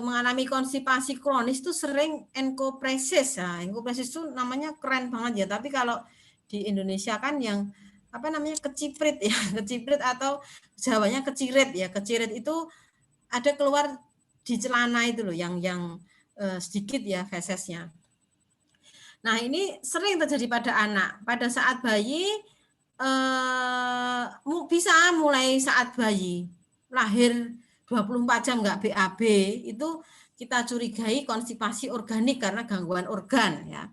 mengalami konstipasi kronis itu sering enkopresis. Nah, enkopresis itu namanya keren banget ya, tapi kalau di Indonesia kan yang keciprit ya, keciprit atau Jawanya kecirit ya. Kecirit itu ada keluar di celana itu loh yang sedikit ya fesesnya. Nah, ini sering terjadi pada anak. Pada saat bayi bisa mulai saat bayi lahir 24 jam nggak BAB, itu kita curigai konstipasi organik karena gangguan organ ya.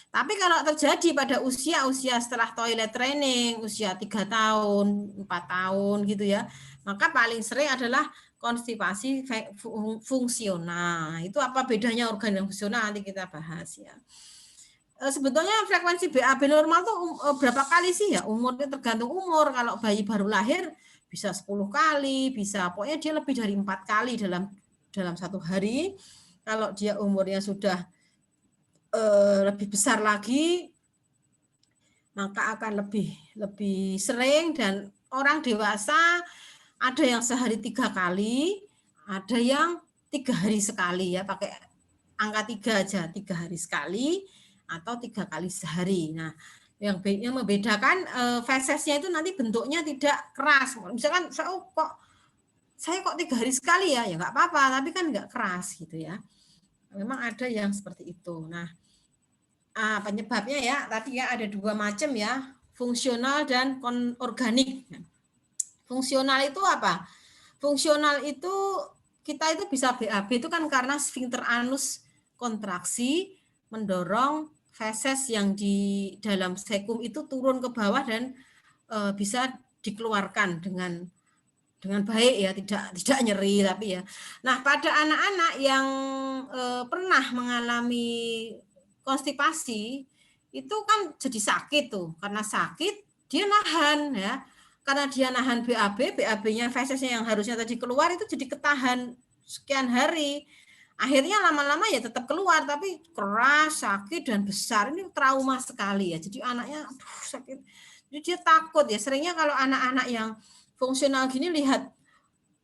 Tapi kalau terjadi pada usia setelah toilet training, usia 3 tahun, 4 tahun gitu ya, maka paling sering adalah konstipasi fungsional. Itu apa bedanya organ dan fungsional nanti kita bahas ya. Sebetulnya frekuensi BAB normal tuh berapa kali sih ya? Umurnya tergantung umur. Kalau bayi baru lahir bisa 10 kali, bisa pokoknya dia lebih dari 4 kali dalam satu hari. Kalau dia umurnya sudah lebih besar lagi, maka akan lebih sering. Dan orang dewasa ada yang sehari 3 kali, ada yang 3 hari sekali ya, pakai angka 3 aja, 3 hari sekali atau 3 kali sehari. Nah, yang membedakan fesesnya itu nanti bentuknya tidak keras. Misalkan saya kok 3 hari sekali ya nggak apa-apa, tapi kan nggak keras gitu ya. Memang ada yang seperti itu. Nah, penyebabnya ya tadi ya ada 2 macam ya, fungsional dan organik. Fungsional itu apa? Fungsional itu kita itu bisa BAB itu kan karena sphincter anus kontraksi mendorong feses yang di dalam sekum itu turun ke bawah dan bisa dikeluarkan dengan baik ya, tidak nyeri tapi ya. Nah, pada anak-anak yang pernah mengalami konstipasi itu kan jadi sakit tuh. Karena sakit dia nahan ya. Karena dia nahan BAB-nya fesesnya yang harusnya tadi keluar itu jadi ketahan sekian hari. Akhirnya lama-lama ya tetap keluar tapi keras, sakit dan besar. Ini trauma sekali ya. Jadi anaknya sakit. Jadi dia takut ya. Seringnya kalau anak-anak yang fungsional gini lihat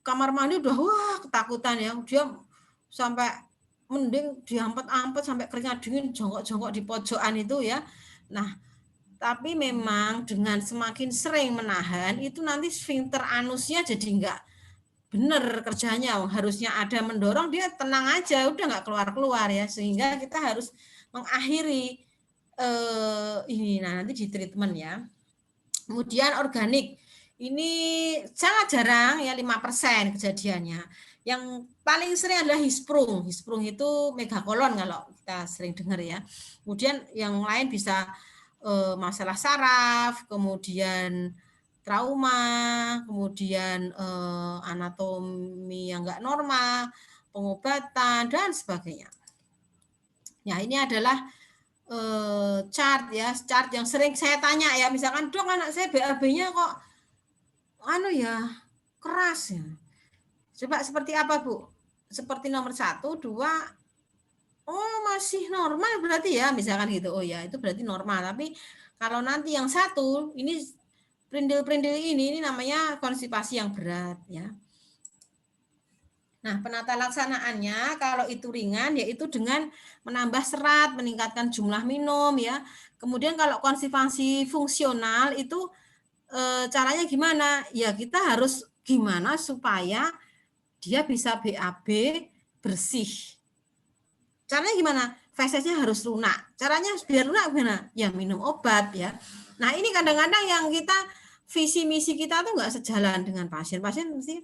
kamar mandi udah wah ketakutan ya. Dia sampai mending diampet-ampet sampai keringat dingin jongkok-jongkok di pojokan itu ya. Nah, tapi memang dengan semakin sering menahan itu nanti sphincter anusnya jadi enggak benar kerjanya. Harusnya ada mendorong, dia tenang aja udah enggak keluar-keluar ya, sehingga kita harus mengakhiri ini. Nah, nanti di treatment ya. Kemudian organik ini sangat jarang ya, 5% kejadiannya. Yang paling sering adalah hisprung. Hisprung itu megakolon kalau kita sering dengar ya. Kemudian yang lain bisa masalah saraf, kemudian trauma, kemudian anatomi yang enggak normal, pengobatan dan sebagainya. Ya, ini adalah chart yang sering saya tanya ya, misalkan dok anak saya BAB-nya kok keras ya. Coba seperti apa Bu? Seperti nomor 1, 2, oh masih normal berarti ya, misalkan gitu. Oh ya itu berarti normal. Tapi kalau nanti yang 1 ini prindil-prindil ini namanya konstipasi yang berat ya. Nah, penata laksanaannya kalau itu ringan yaitu dengan menambah serat, meningkatkan jumlah minum ya. Kemudian kalau konstipasi fungsional itu caranya gimana? Ya kita harus gimana supaya dia bisa BAB bersih. Caranya gimana? Fesesnya harus lunak. Caranya biar lunak gimana? Ya minum obat ya. Nah ini kadang-kadang yang kita visi misi kita tuh nggak sejalan dengan pasien. Pasien mesti,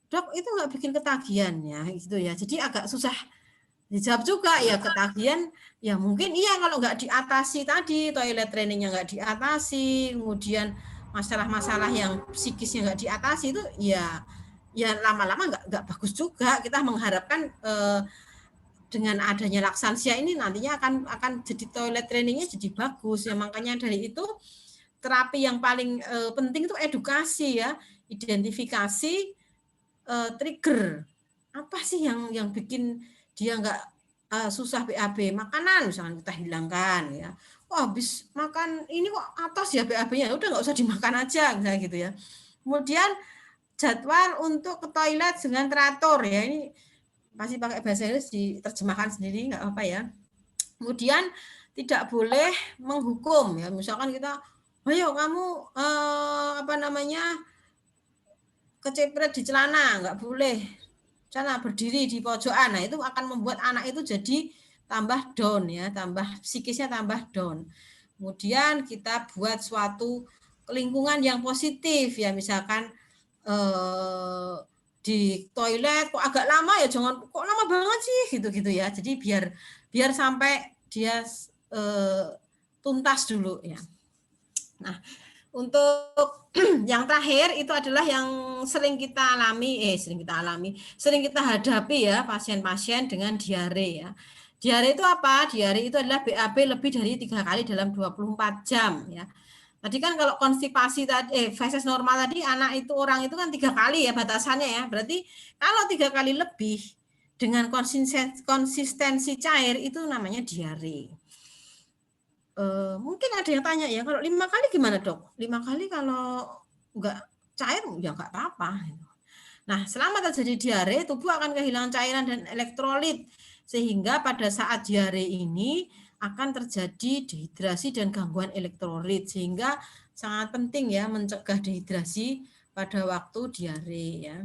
dok itu nggak bikin ketagihan ya gitu ya. Jadi agak susah dijawab juga ya, ketagihan ya mungkin iya kalau nggak diatasi tadi, toilet trainingnya nggak diatasi, kemudian masalah-masalah yang psikisnya nggak diatasi itu ya lama-lama nggak bagus juga. Kita mengharapkan dengan adanya laksansia ini nantinya akan jadi toilet trainingnya jadi bagus ya. Makanya dari itu terapi yang paling penting itu edukasi ya, identifikasi trigger apa sih yang bikin dia nggak susah BAB. Makanan misalnya kita hilangkan ya, habis makan ini kok atas ya BAB-nya, udah nggak usah dimakan aja misalnya gitu ya. Kemudian jadwal untuk ke toilet dengan teratur ya, ini masih pakai bahasa Inggris diterjemahkan sendiri nggak apa ya. Kemudian tidak boleh menghukum ya, misalkan kita ayo kamu kecepret di celana, nggak boleh sana berdiri di pojokan. Nah itu akan membuat anak itu jadi tambah down ya, tambah psikisnya tambah down. Kemudian kita buat suatu lingkungan yang positif ya, misalkan di toilet kok agak lama ya, jangan kok lama banget sih gitu-gitu ya. Jadi biar sampai dia tuntas dulu ya. Nah, untuk yang terakhir itu adalah yang sering kita hadapi ya, pasien-pasien dengan diare ya. Diare itu apa? Diare itu adalah BAB lebih dari 3 kali dalam 24 jam ya. Tadi kan kalau konstipasi tadi, feses normal tadi anak itu orang itu kan 3 kali ya batasannya ya. Berarti kalau 3 kali lebih dengan konsistensi cair itu namanya diare. Mungkin ada yang tanya ya, kalau 5 kali gimana dok? 5 kali kalau nggak cair ya nggak apa-apa. Nah, selama terjadi diare, tubuh akan kehilangan cairan dan elektrolit, sehingga pada saat diare ini akan terjadi dehidrasi dan gangguan elektrolit, sehingga sangat penting ya mencegah dehidrasi pada waktu diare ya.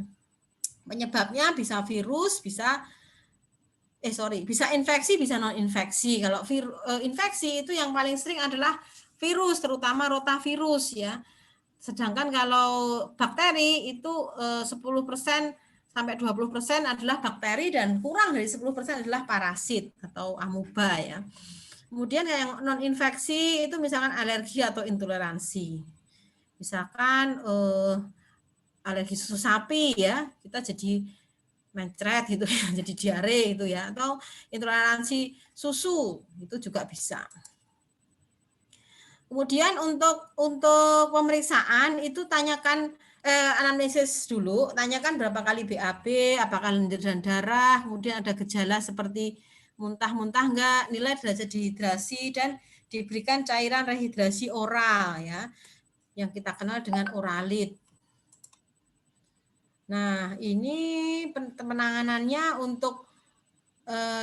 Penyebabnya bisa virus, bisa infeksi, bisa non infeksi. Kalau infeksi itu yang paling sering adalah virus, terutama rotavirus ya. Sedangkan kalau bakteri itu 10% sampai 20% adalah bakteri dan kurang dari 10% adalah parasit atau amuba ya. Kemudian yang non infeksi itu misalkan alergi atau intoleransi. Misalkan alergi susu sapi ya, kita jadi mencret gitu ya, jadi diare itu ya, atau intoleransi susu itu juga bisa. Kemudian untuk pemeriksaan itu tanyakan anamnesis dulu, tanyakan berapa kali BAB, apakah lendir dan darah, kemudian ada gejala seperti muntah-muntah enggak, nilai derajat dehidrasi, dan diberikan cairan rehidrasi oral ya, yang kita kenal dengan oralit. Nah, ini penanganannya untuk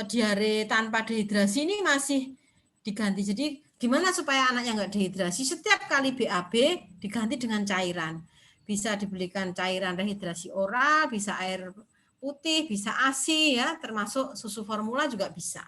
diare tanpa dehidrasi ini masih diganti. Jadi gimana supaya anaknya nggak dehidrasi? Setiap kali BAB diganti dengan cairan. Bisa diberikan cairan rehidrasi oral, bisa air putih, bisa ASI ya, termasuk susu formula juga bisa.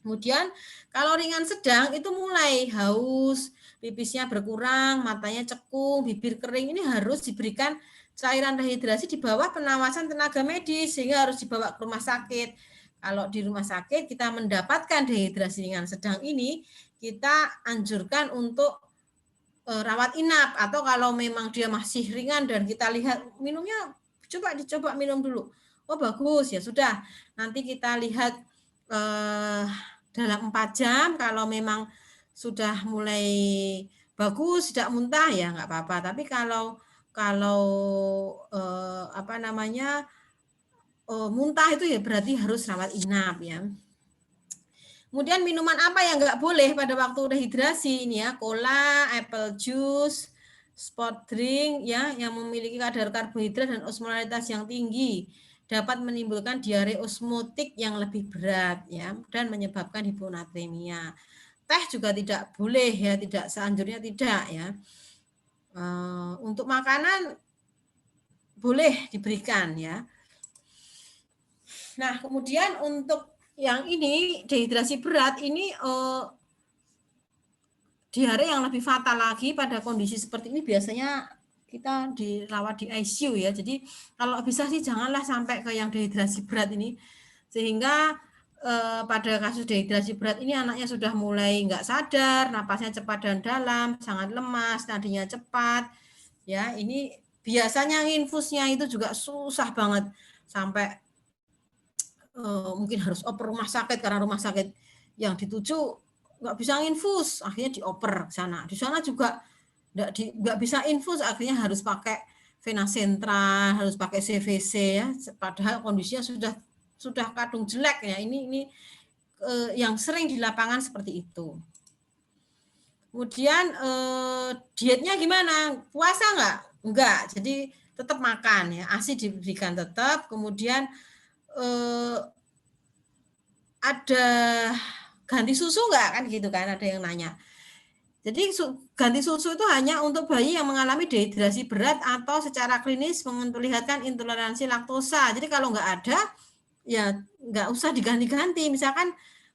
Kemudian kalau ringan sedang itu mulai haus, pipisnya berkurang, matanya cekung, bibir kering, ini harus diberikan cairan rehidrasi di bawah pengawasan tenaga medis, sehingga harus dibawa ke rumah sakit. Kalau di rumah sakit kita mendapatkan dehidrasi ringan sedang ini, kita anjurkan untuk rawat inap, atau kalau memang dia masih ringan dan kita lihat minumnya, dicoba minum dulu. Oh bagus, ya sudah. Nanti kita lihat dalam 4 jam, kalau memang sudah mulai bagus, tidak muntah ya nggak apa-apa. Tapi kalau muntah itu ya berarti harus rawat inap ya. Kemudian minuman apa yang nggak boleh pada waktu dehidrasi ini ya? Cola, apple juice, sport drink ya, yang memiliki kadar karbohidrat dan osmolaritas yang tinggi dapat menimbulkan diare osmotik yang lebih berat ya, dan menyebabkan hiponatremia. Teh juga tidak boleh ya, tidak, seanjurnya tidak ya. Untuk makanan boleh diberikan ya. Nah, kemudian untuk yang ini dehidrasi berat ini diare yang lebih fatal lagi pada kondisi seperti ini biasanya kita dirawat di ICU ya. Jadi kalau bisa sih janganlah sampai ke yang dehidrasi berat ini, sehingga pada kasus dehidrasi berat ini anaknya sudah mulai nggak sadar, napasnya cepat dan dalam, sangat lemas, nadinya cepat. Ya, ini biasanya infusnya itu juga susah banget sampai mungkin harus oper rumah sakit karena rumah sakit yang dituju nggak bisa infus, akhirnya dioper ke sana. Di sana juga nggak bisa infus, akhirnya harus pakai vena sentral, harus pakai CVC ya. Padahal kondisinya sudah kadung jelek ya. Ini yang sering di lapangan seperti itu. Kemudian dietnya gimana? Puasa nggak? Enggak. Jadi tetap makan ya. ASI diberikan tetap. Kemudian ada ganti susu nggak kan gitu kan, ada yang nanya. Jadi ganti susu itu hanya untuk bayi yang mengalami dehidrasi berat atau secara klinis memperlihatkan intoleransi laktosa. Jadi kalau nggak ada, ya nggak usah diganti-ganti. Misalkan,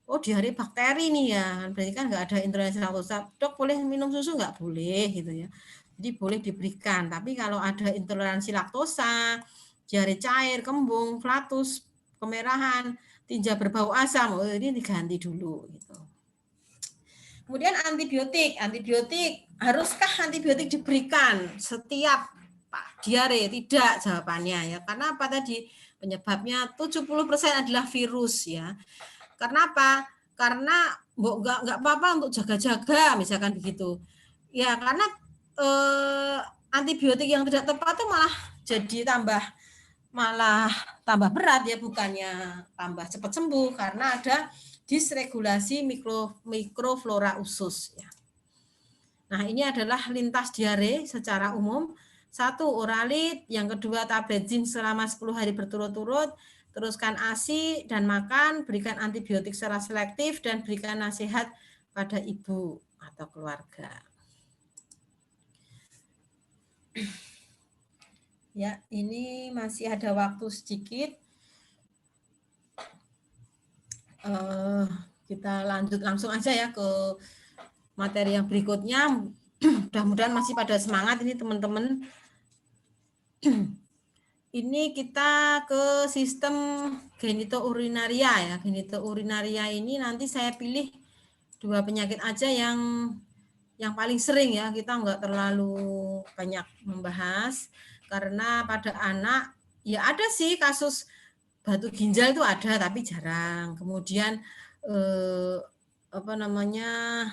oh diare bakteri nih ya, berarti kan nggak ada intoleransi laktosa. Dok boleh minum susu nggak? Boleh gitu ya. Jadi boleh diberikan. Tapi kalau ada intoleransi laktosa, diare cair, kembung, flatus, kemerahan, tinja berbau asam, oh ini diganti dulu gitu. Kemudian antibiotik haruskah antibiotik diberikan setiap diare? Tidak jawabannya ya. Karena apa tadi? Penyebabnya 70% adalah virus ya. Karena apa? Karena nggak apa-apa untuk jaga-jaga misalkan begitu. Ya karena antibiotik yang tidak tepat itu malah jadi tambah berat ya, bukannya tambah cepat sembuh karena ada disregulasi mikroflora usus ya. Nah, ini adalah lintas diare secara umum. 1 oralit, yang kedua tablet zinc selama 10 hari berturut-turut, teruskan ASI dan makan, berikan antibiotik secara selektif dan berikan nasihat pada ibu atau keluarga. Ya, ini masih ada waktu sedikit. Kita lanjut langsung aja ya ke materi yang berikutnya. Mudah-mudahan masih pada semangat ini teman-teman. Ini kita ke sistem genitourinaria ya. Genitourinaria ini nanti saya pilih 2 penyakit aja yang paling sering ya. Kita nggak terlalu banyak membahas karena pada anak ya ada sih kasus batu ginjal itu ada tapi jarang. Kemudian apa namanya